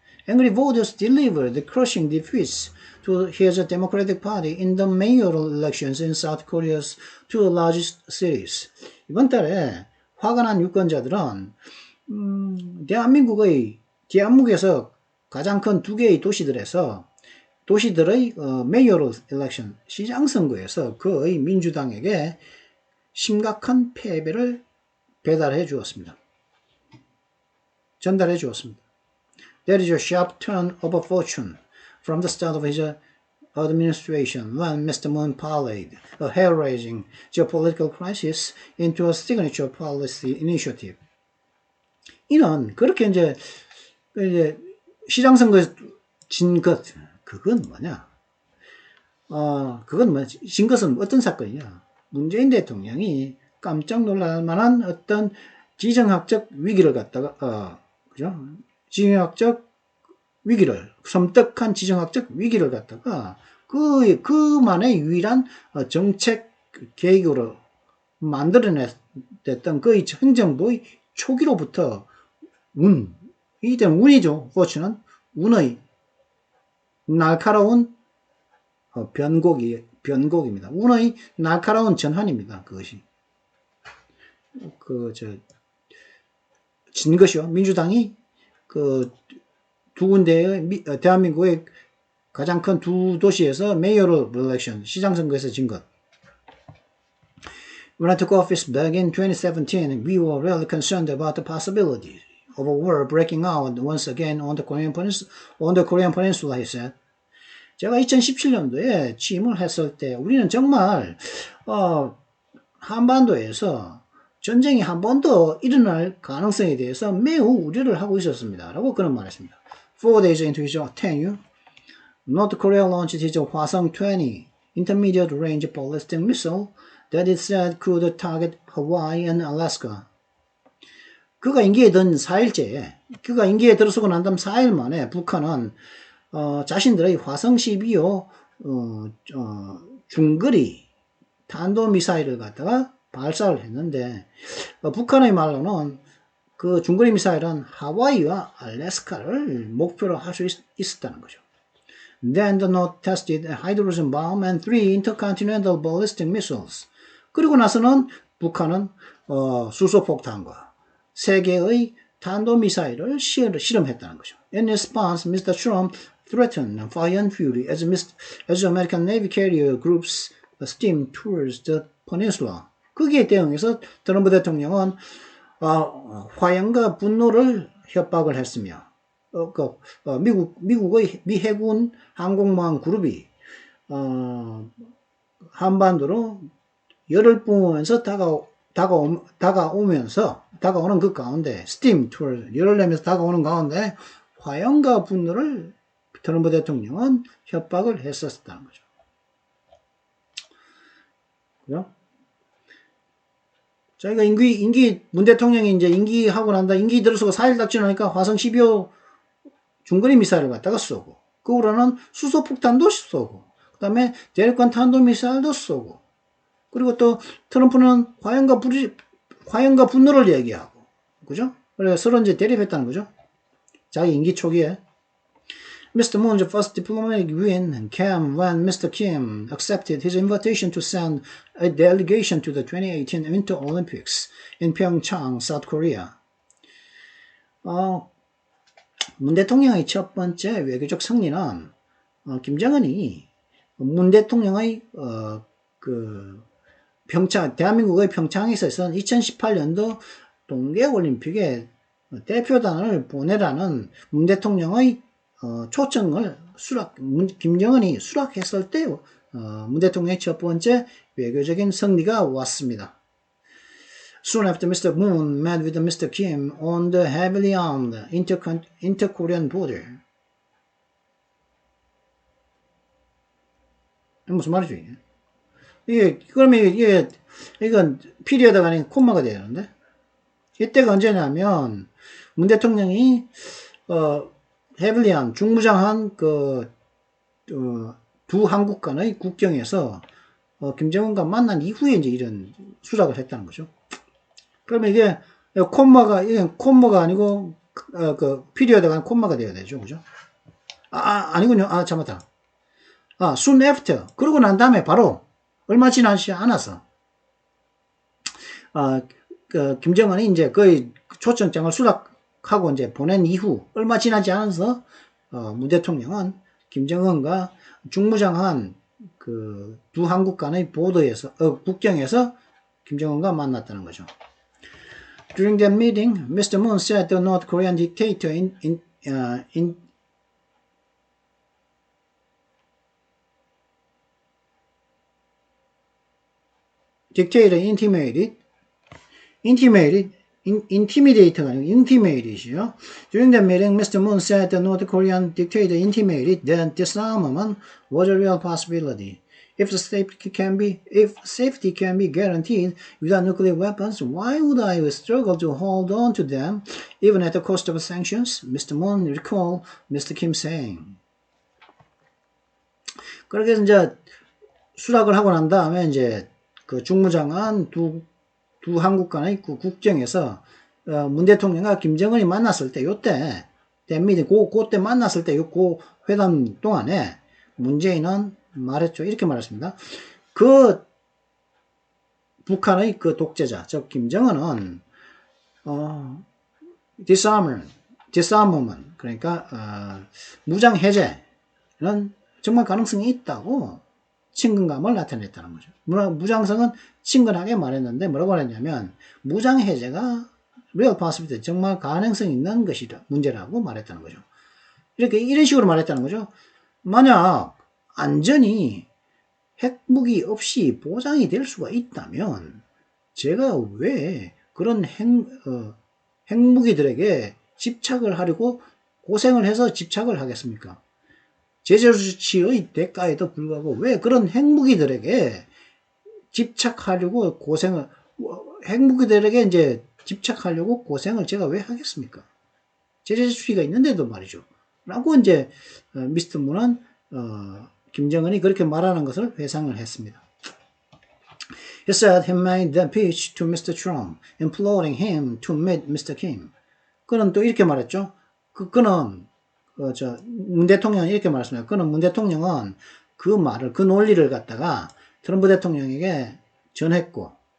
crushing defeats to his Democratic Party in the mayoral elections in South Korea's two largest cities. 이번 달에 화가 난 유권자들은 대한민국에서 가장 큰 두 개의 도시들의 mayoral election 시장 선거에서 그의 민주당에게 심각한 패배를 전달해 주었습니다. That is a sharp turn of fortune from the start of his administration when Mr. Moon parlayed a hair-raising geopolitical crisis into a signature policy initiative. 이는 그렇게 이제 시장선거에서 진 것, 그건 뭐냐? 진 것은 어떤 사건이냐? 문재인 지대통령이 깜짝 놀랄 만한 어떤 지정학적 위기를 섬뜩한 지정학적 위기를 갖다가 그만의 유일한 정책 계획으로 만들어냈던 그의 현 정부의 초기로부터 이때는 운이죠. fortune은 운의 날카로운 변곡입니다. 운의 날카로운 전환입니다. 그것이. 진 것이요. 민주당이 두 군데의 대한민국의 가장 큰 두 도시에서 mayoral election 시장선거에서 진 것. When I took office back in 2017, we were really concerned about the possibility of a war breaking out once again on the Korean Peninsula, he said. 제가 2017년도에 취임을 했을 때 우리는 정말 한반도에서 전쟁이 한 번 더 일어날 가능성에 대해서 매우 우려를 하고 있었습니다. 라고 그런 말했습니다. 4 days into his tenure, North Korea launched his 화성-20 intermediate range ballistic missile that it said could target Hawaii and Alaska. 그가 임기에 들어서고 난 다음 4일 만에 북한은 자신들의 화성-12호 중거리 탄도미사일을 갖다가 발사를 했는데 북한의 말로는 그 중거리 미사일은 하와이와 알래스카를 목표로 할 수 있었다는 거죠. Then the North tested a hydrogen bomb and 3 intercontinental ballistic missiles. 그리고 나서는 북한은 수소폭탄과 3개의 탄도미사일을 실험했다는 거죠. In response, Mr. Trump threatened fire and fury as American Navy carrier groups steamed towards the peninsula. 거기에 대응해서 트럼프 대통령은 화염과 분노를 협박을 했으며 미국의 미 해군 항공모함 그룹이 한반도로 열을 뿜으면서 다가오는 그 가운데 steam tour 열을 내면서 다가오는 가운데 화염과 분노를 트럼프 대통령은 협박을 했었다는 거죠. 그죠? 자기가 문 대통령이 이제 임기하고 난다, 임기 들어서고 4일 딱 지나니까 화성 12호 중거리 미사일을 갖다가 쏘고, 그 후로는 수소폭탄도 쏘고, 그 다음에 대륙간 탄도미사일도 쏘고, 그리고 또 트럼프는 화염과 분노를 얘기하고, 그죠? 그래서 서로 이제 대립했다는 거죠. 자기 임기 초기에. Mr. Moon's first diplomatic win came when Mr. Kim accepted his invitation to send a delegation to the 2018 Winter Olympics in Pyeongchang, South Korea. 문 대통령의 첫 번째 외교적 승리는 김정은이 문 대통령의 대한민국의 평창에서 있었던 2018년도 동계올림픽에 대표단을 보내라는 문 대통령의 초청을 김정은이 수락했을 때 문 대통령의 첫 번째 외교적인 승리가 왔습니다. Soon after Mr. Moon met with Mr. Kim on the heavily armed inter-Korean border. 무슨 말이죠, 이게? 그러면 이건 피리어드가 아닌 콤마가 돼야 되는데? 이때가 언제냐면, 문 대통령이, heavily armed, 중무장한 두 한국 간의 국경에서, 김정은과 만난 이후에 이제 이런 수락을 했다는 거죠. 그러면 이게 콤마가 아니고 피리어드가 아닌 콤마가 돼야 되죠, 그죠? 아니군요. 잘못했다. soon after. 그러고 난 다음에 바로 얼마 지나지 않아서 김정은이 이제 거의 초청장을 수락하고 이제 보낸 이후 얼마 지나지 않아서 문 대통령은 김정은과 중무장한 두 한국 간의 보더에서 국경에서 김정은과 만났다는 거죠. During that meeting, Mr. Moon said the North Korean dictator intimidate가 아니고 intimated이죠. During that meeting, Mr. Moon said the North Korean dictator intimated that disarmament was a real possibility. If safety can be guaranteed without nuclear weapons, why would I struggle to hold on to them, even at the cost of sanctions? Mr. Moon recalled Mr. Kim saying. 그렇게 이제 수락을 하고 난 다음에 이제 중무장한 두 한국 간의 국경에서 문 대통령과 김정은이 만났을 때 요때 그때 만났을 때 그 회담 동안에 문재인은 말했죠. 이렇게 말했습니다. 북한의 독재자, 즉 김정은은 disarmament 그러니까 무장 해제는 정말 가능성이 있다고 친근감을 나타냈다는 거죠. 무장성은 친근하게 말했는데 뭐라고 말했냐면 무장 해제가 real possibility 정말 가능성 있는 것이다 문제라고 말했다는 거죠. 이런 식으로 말했다는 거죠. 만약 안전이 핵무기 없이 보장이 될 수가 있다면 제가 왜 그런 핵무기들에게 집착을 하려고 고생을 해서 집착을 하겠습니까? 제재 조치의 대가에도 불구하고 왜 그런 핵무기들에게 집착하려고 핵무기들에게 이제 집착하려고 고생을 제가 왜 하겠습니까? 제재 조치가 있는데도 말이죠. 라고 이제 미스터 문은 김정은이 그렇게 말하는 것을 회상을 했습니다. He said he made the pitch to Mr. Trump, imploring him to meet Mr. Kim. 그는 또 이렇게 말했죠. 그는 문 대통령이 이렇게 말했습니다. 그는 문 대통령은 그 논리를 갖다가 트럼프 대통령에게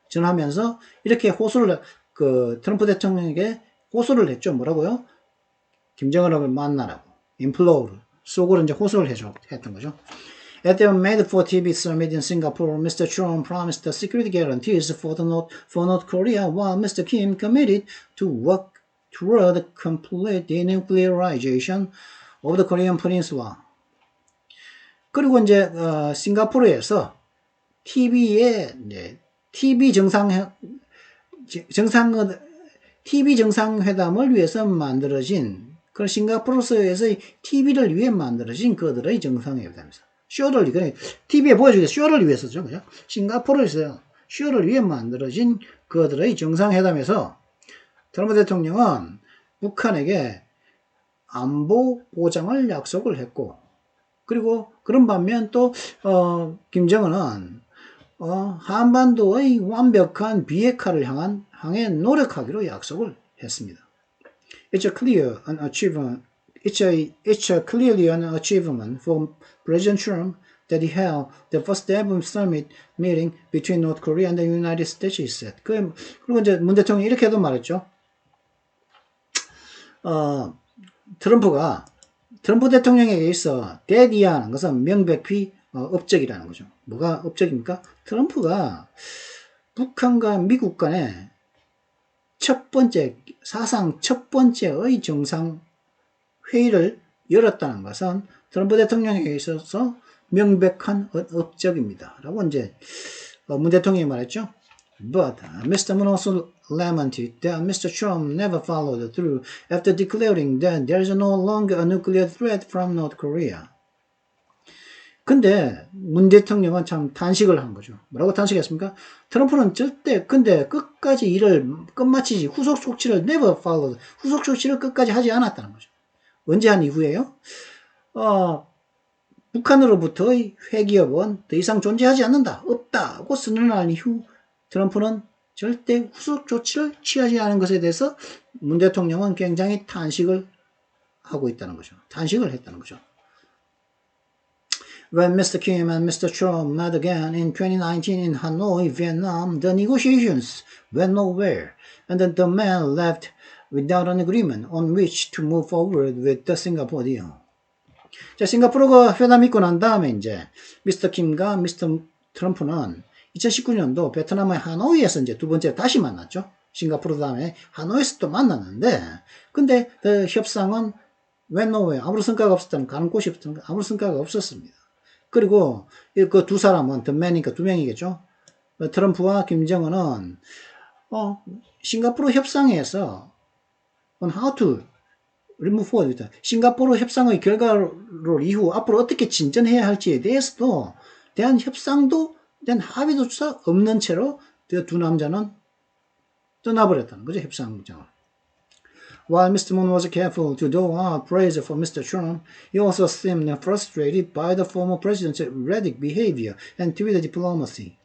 전하면서 이렇게 트럼프 대통령에게 호소를 했죠. 뭐라고요? 김정은을 만나라고. implore. 속으로 이제 호소를 했던 거죠. At the May 4 TV summit in Singapore, Mr. Trump promised the security guarantees for North Korea, while Mr. Kim committed to work toward complete denuclearization of the Korean Peninsula. 그리고 이제 싱가포르에서 TV 정상회담을 위해서 만들어진 그 싱가포르에서의 TV를 위해 만들어진 그들의 정상회담이죠. TV에 보여주기 쇼를 위해서죠. 그죠? 싱가포르에서 쇼를 위해 만들어진 그들의 정상회담에서 트럼프 대통령은 북한에게 안보 보장을 약속을 했고, 그리고 그런 반면 또 김정은은 한반도의 완벽한 비핵화를 향해 노력하기로 약속을 했습니다. It's a clear it's a clearly an achievement for President Trump that he held the first ever summit meeting between North Korea and the United States, he said. 그리고 이제 문 대통령이 이렇게도 말했죠. 트럼프 대통령에게 있어 대디하는 것은 명백히 업적이라는 거죠. 뭐가 업적입니까? 트럼프가 북한과 미국 간의 사상 첫 번째의 정상회의를 열었다는 것은 트럼프 대통령에게 있어서 명백한 업적입니다. 라고 이제 문 대통령이 말했죠. But Mr. Moon also lamented that Mr. Trump never followed through after declaring that there is no longer a nuclear threat from North Korea. 근데 문 대통령은 참 탄식을 한 거죠. 뭐라고 탄식했습니까? 트럼프는 절대 근데 끝까지 일을 끝마치지 후속 조치를 never followed, 후속 조치를 끝까지 하지 않았다는 거죠. 언제 한 이후에요? 북한으로부터의 회기업은 더 이상 존재하지 않는다, 없다고 선언한 이후 트럼프는 절대 후속 조치를 취하지 않은 것에 대해서 문 대통령은 굉장히 탄식을 하고 있다는 거죠. 탄식을 했다는 거죠. When Mr. Kim and Mr. Trump met again in 2019 in Hanoi, Vietnam, the negotiations went nowhere, and the man left without an agreement on which to move forward with the Singapore deal. 자, 싱가포르가 회담 있고 난 다음에 이제 미스터 킴과 미스터 트럼프는 2019년도 베트남의 하노이에서 이제 두 번째 다시 만났죠. 싱가포르 다음에 하노이에서 또 만났는데, 근데 그 협상은 went nowhere, 아무런 성과가 없었다는, 가는 곳이 없었던, 아무런 성과가 없었습니다. 그리고 그 두 사람은 더 맨이니까 두 명이겠죠. 트럼프와 김정은은 싱가포르 협상에서 on how to remove forward, 싱가포르 협상의 결과로 이후 앞으로 어떻게 진전해야 할지에 대해서도 대한 협상도 대한 합의조차 없는 채로 두 남자는 떠나버렸다는 거죠. 협상장을. While Mr. Moon was careful to dole out praise for Mr. Trump, he also seemed frustrated by the former president's erratic behavior and Twitter diplomacy.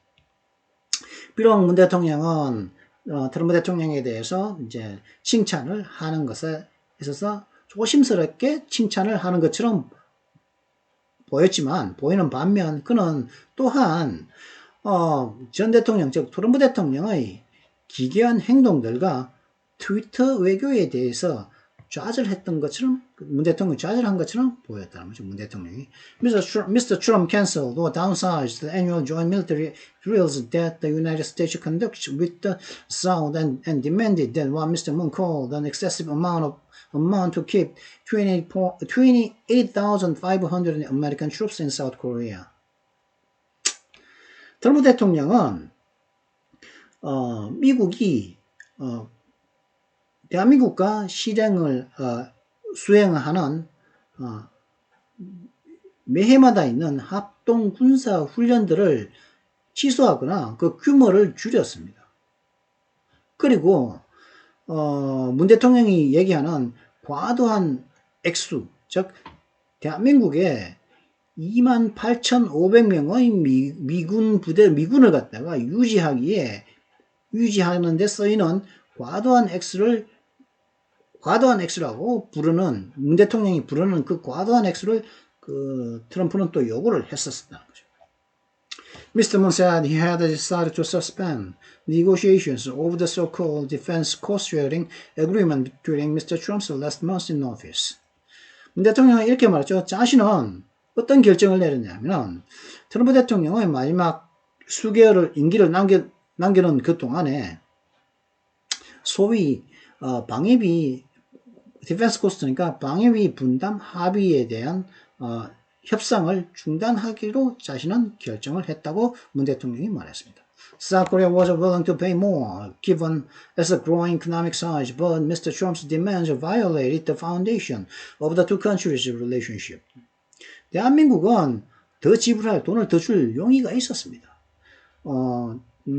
비록 문 대통령은 트럼프 대통령에 대해서 이제 칭찬을 하는 것에 있어서 조심스럽게 칭찬을 하는 것처럼 보이는 반면 그는 또한 전 대통령, 즉 트럼프 대통령의 기괴한 행동들과 트위터 외교에 대해서 좌절했던 것처럼, 문 대통령이 좌절한 것처럼 보였다는 거죠. 문 대통령이. Mr. Trump canceled or downsized the annual joint military drills that the United States conducts with the South and demanded that what Mr. Moon called an excessive amount to keep 28,500 American troops in South Korea. 트럼프 대통령은 미국이 대한민국과 실행을 수행하는 매해마다 있는 합동 군사 훈련들을 취소하거나 그 규모를 줄였습니다. 그리고 문 대통령이 얘기하는 과도한 액수, 즉 대한민국에 28,500명의 미군을 갖다가 유지하는 데 쓰이는 과도한 액수라고 부르는, 문 대통령이 부르는 그 과도한 액수를 트럼프는 또 요구를 했었다는 거죠. Mr. Moon said he had decided to suspend negotiations over the so-called defense cost-sharing agreement during Mr. Trump's last month in office. 문 대통령은 이렇게 말했죠. 자신은 어떤 결정을 내렸냐면 트럼프 대통령의 마지막 수개월을 임기를 남겨놓은 그 동안에 소위 방위비 디펜스 코스트니까 방위비 분담 합의에 대한 협상을 중단하기로 자신은 결정을 했다고 문 대통령이 말했습니다. South Korea was willing to pay more given its growing economic size, but Mr. Trump's demands violated the foundation of the two countries' relationship. 대한민국은 더 지불할 돈을 더 줄 용의가 있었습니다.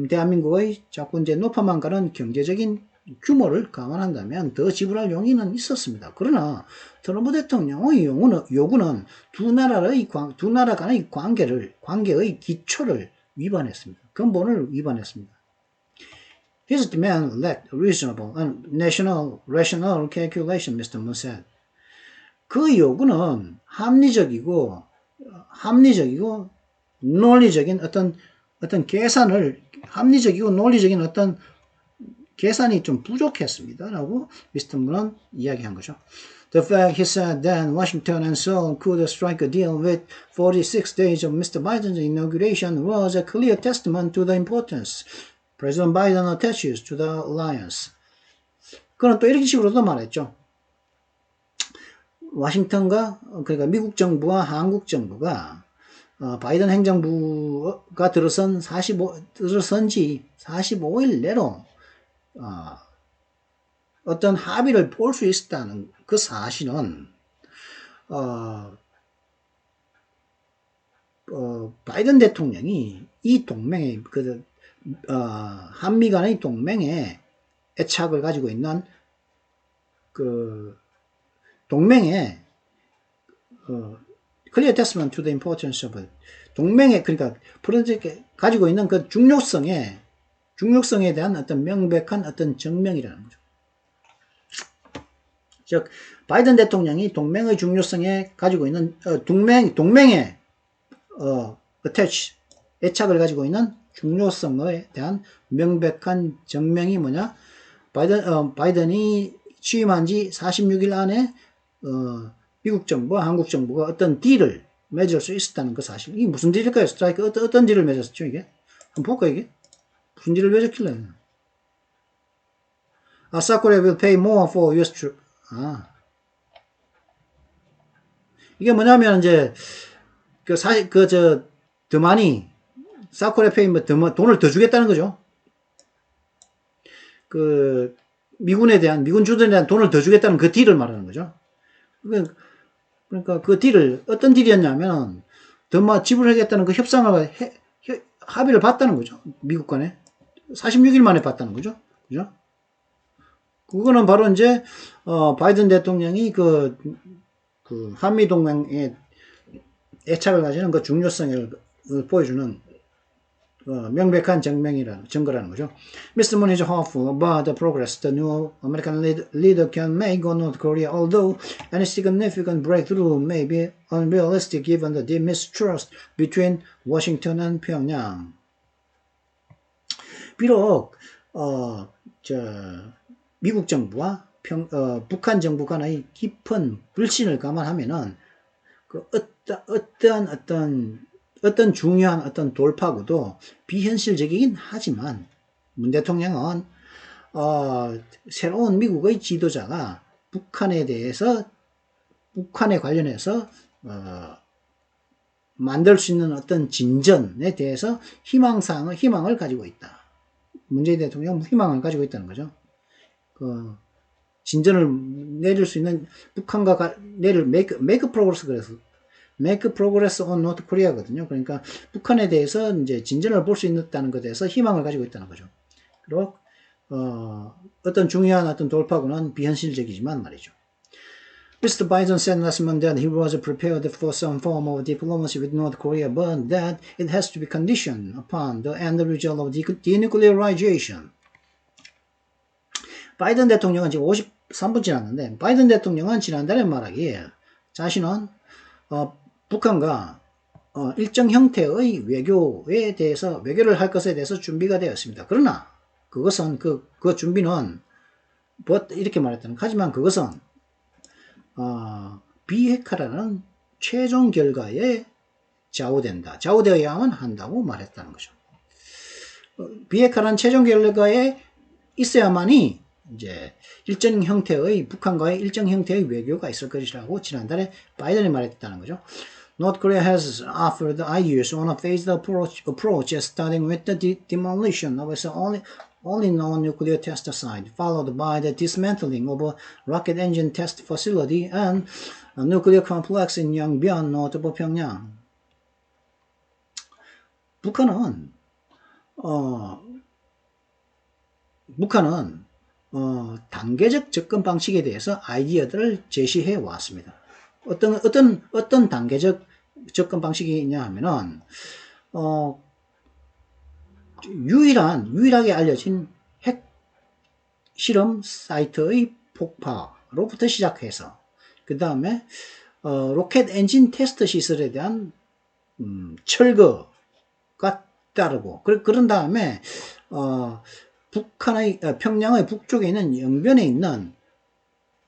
대한민국의 자꾸 이제 높아만 가는 경제적인 규모를 감안한다면 더 지불할 용의는 있었습니다. 그러나 트럼프 대통령의 요구는 두 나라 간의 관계의 기초를 위반했습니다. 근본을 위반했습니다. His demand lacked reasonable and rational calculation, Mr. Moon said. 그 요구는 합리적이고 논리적인 어떤 계산을 합리적이고 논리적인 어떤 계산이 좀 부족했습니다. 라고 미스터 문은 이야기한 거죠. The fact he said that Washington and Seoul could strike a deal with 46 days of Mr. Biden's inauguration was a clear testament to the importance President Biden attaches to the alliance. 그는 또 이렇게 식으로도 말했죠. 워싱턴과 그러니까 미국 정부와 한국 정부가 바이든 행정부가 들어선 지 45일 내로 어떤 합의를 볼 수 있었다는 그 사실은 바이든 대통령이 이 동맹의 한미 간의 동맹에 애착을 가지고 있는 그 동맹에 clear testament to the importance of 동맹에 그러니까 프로젝트 가지고 있는 그 중요성에 대한 어떤 명백한 어떤 증명이라는 거죠. 즉 바이든 대통령이 동맹의 중요성에 가지고 있는 동맹에 attach 애착을 가지고 있는 중요성에 대한 명백한 증명이 뭐냐? 바이든이 취임한 지 46일 안에 미국 정부와 한국 정부가 어떤 딜을 맺을 수 있었다는 그 사실. 이게 무슨 딜일까요? 스트라이크 어떤 딜을 맺었죠 이게? 한번 볼까 이게? 무슨 딜을 맺었길래? South Korea will pay more for US troops. 이게 뭐냐면 이제 더 많이 South Korea pay 돈을 더 주겠다는 거죠. 미군 주둔에 대한 돈을 더 주겠다는 그 딜을 말하는 거죠. 그러니까 그 딜을 어떤 딜이었냐면 더 지불하겠다는 그 합의를 봤다는 거죠. 미국 간에 46일 만에 봤다는 거죠. 그죠? 그거는 바로 이제 바이든 대통령이 그 한미 동맹에 애착을 가지는 그 중요성을 보여주는 명백한 증거라는 거죠. Mr. Moon is hopeful about the progress the new American leader can make on North Korea, although any significant breakthrough may be unrealistic given the deep mistrust between Washington and Pyongyang. 비록 미국 정부와 북한 정부 간의 깊은 불신을 감안하면은 어떤 중요한 어떤 돌파구도 비현실적이긴 하지만 문 대통령은 새로운 미국의 지도자가 북한에 관련해서 만들 수 있는 어떤 진전에 대해서 희망을 가지고 있다. 문재인 대통령은 희망을 가지고 있다는 거죠. 진전을 내릴 수 있는 북한과 make progress on North Korea거든요. 그러니까 북한에 대해서 이제 진전을 볼 수 있다는 것에 대해서 희망을 가지고 있다는 거죠. 그리고 어떤 중요한 어떤 돌파구는 비현실적이지만 말이죠. Mr. Biden said last month that he was prepared for some form of diplomacy with North Korea, but that it has to be conditioned upon the end result of denuclearization. 바이든 대통령은 지금 53분 지났는데 바이든 대통령은 지난달에 말하기에 자신은 북한과 일정 형태의 외교를 할 것에 대해서 준비가 되었습니다. 그러나 그것은 그 준비는 이렇게 말했다는 하지만 그것은 비핵화라는 최종 결과에 좌우되어야만 한다고 말했다는 거죠. 비핵화라는 최종 결과에 있어야만이 이제 북한과의 일정 형태의 외교가 있을 것이라고 지난달에 바이든이 말했다는 거죠. North Korea has offered ideas on a phased approach starting with the demolition of its only known nuclear test site, followed by the dismantling of a rocket engine test facility and a nuclear complex in Yongbyon, north of Pyongyang. 북한은 단계적 접근 방식에 대해서 아이디어들을 제시해 왔습니다. 어떤 단계적 접근 방식이 있냐 하면은, 유일하게 알려진 핵 실험 사이트의 폭파로부터 시작해서 그 다음에 로켓 엔진 테스트 시설에 대한 철거가 따르고 그런 다음에 북한의 평양의 북쪽에 있는 영변에 있는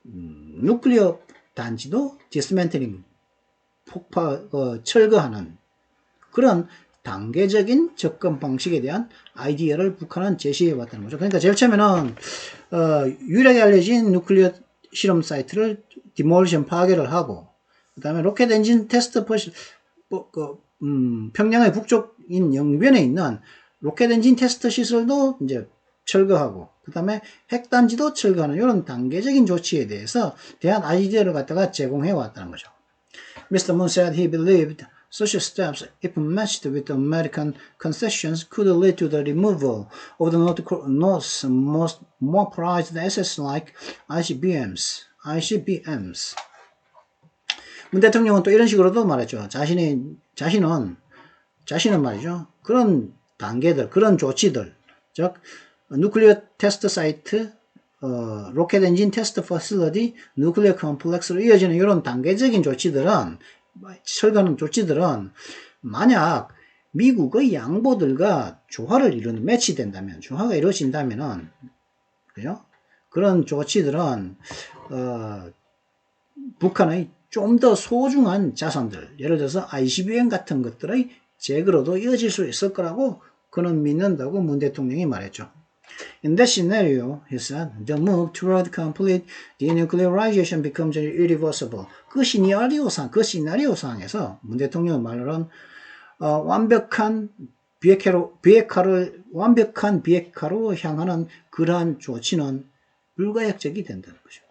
누클리어 단지도 디스맨틀링 철거하는 그런 단계적인 접근 방식에 대한 아이디어를 북한은 제시해 왔다는 거죠. 그러니까 제일 처음에는 유일하게 알려진 누클리어 실험 사이트를 디몰리션 파괴를 하고 그 다음에 로켓 엔진 테스트 평양의 북쪽인 영변에 있는 로켓 엔진 테스트 시설도 이제 철거하고 그 다음에 핵단지도 철거하는 이런 단계적인 조치에 대한 아이디어를 갖다가 제공해 왔다는 거죠. Mr. Moon said he believed such steps, if matched with American concessions, could lead to the removal of the North's more prized assets like ICBMs. 문 대통령은 또 이런 식으로도 말했죠. 자신은 말이죠. 그런 단계들, 그런 조치들, 즉 누클리어 테스트 사이트, 로켓 엔진 테스트 퍼실리티, 누클리어 컴플렉스로 이어지는 이런 단계적인 조치들은 철거하는 조치들은 만약 미국의 양보들과 조화가 이루어진다면은 그죠? 그런 조치들은 북한의 좀 더 소중한 자산들, 예를 들어서 ICBM 같은 것들의 제거로도 이어질 수 있을 거라고 그는 믿는다고 문 대통령이 말했죠. In that scenario, he said, the move toward complete denuclearization becomes irreversible. 그 시나리오상에서 문 대통령의 말로는 완벽한 비핵화로 향하는 그러한 조치는 불가역적이 된다는 거죠.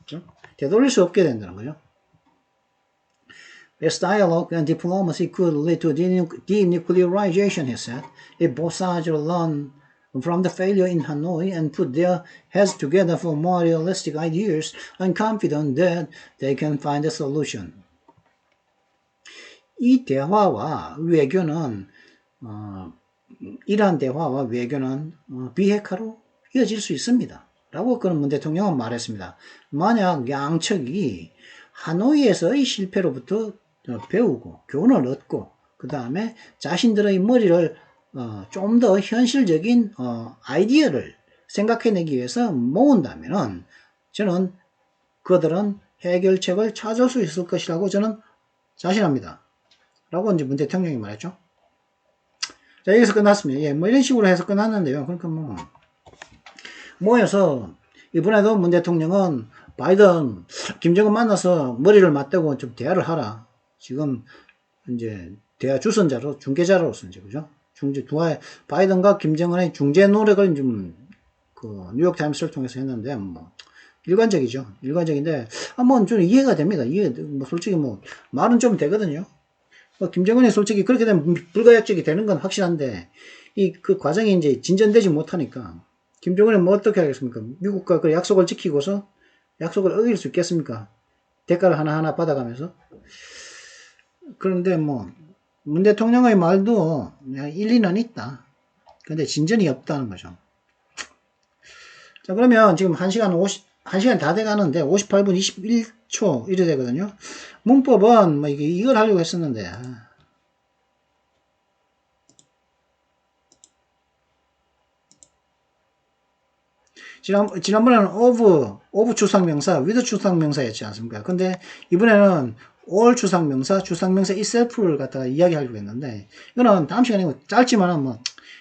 그렇죠? 되돌릴 수 없게 된다는 거죠. This dialogue and diplomacy could lead to denuclearization, he said, if both sides learn from the failure in Hanoi and put their heads together for more realistic ideas and confident that they can find a solution. 이 대화와 외교는 이러한 대화와 외교는 비핵화로 이어질 수 있습니다. 라고 그는 문 대통령은 말했습니다. 만약 양측이 하노이에서의 실패로부터 배우고 교훈을 얻고 그 다음에 자신들의 머리를 좀 더 현실적인 아이디어를 생각해내기 위해서 모은다면은 저는 그들은 해결책을 찾을 수 있을 것이라고 저는 자신합니다. 라고 이제 문 대통령이 말했죠. 자, 여기서 끝났습니다. 예, 뭐 이런 식으로 해서 끝났는데요. 그러니까 모여서 이번에도 문 대통령은 바이든, 김정은 만나서 머리를 맞대고 좀 대화를 하라. 지금 이제 대화 주선자로, 중개자로서 이제 그죠? 바이든과 김정은의 중재 노력을 좀 뉴욕 타임스를 통해서 했는데 일관적이죠. 일관적인데 저는 이해가 됩니다. 솔직히 말은 좀 되거든요. 김정은이 솔직히 그렇게 되면 불가역적이 되는 건 확실한데 그 과정이 이제 진전되지 못하니까 김정은이 어떻게 하겠습니까? 미국과 그 약속을 지키고서 약속을 어길 수 있겠습니까? 대가를 하나하나 받아가면서. 그런데 문 대통령의 말도 일리는 있다. 근데 진전이 없다는 거죠. 자, 그러면 지금 1시간 다 돼가는데 58분 21초 이래 되거든요. 문법은 이걸 하려고 했었는데 지난번에는 of 추상명사, with 추상명사였지 않습니까? 근데 이번에는 all 추상명사 itself를 갖다가 이야기하려고 했는데 이거는 다음 시간에 짧지만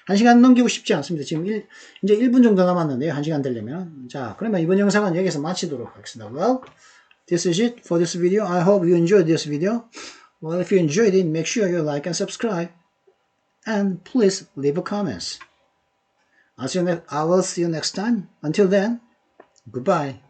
1시간 넘기고 싶지 않습니다. 지금 이제 1분 정도 남았는데요. 1시간 되려면. 자, 그러면 이번 영상은 여기서 마치도록 하겠습니다. Well, this is it for this video. I hope you enjoyed this video. Well, if you enjoyed it, make sure you like and subscribe. And please leave a comments. I will see you next time. Until then, goodbye.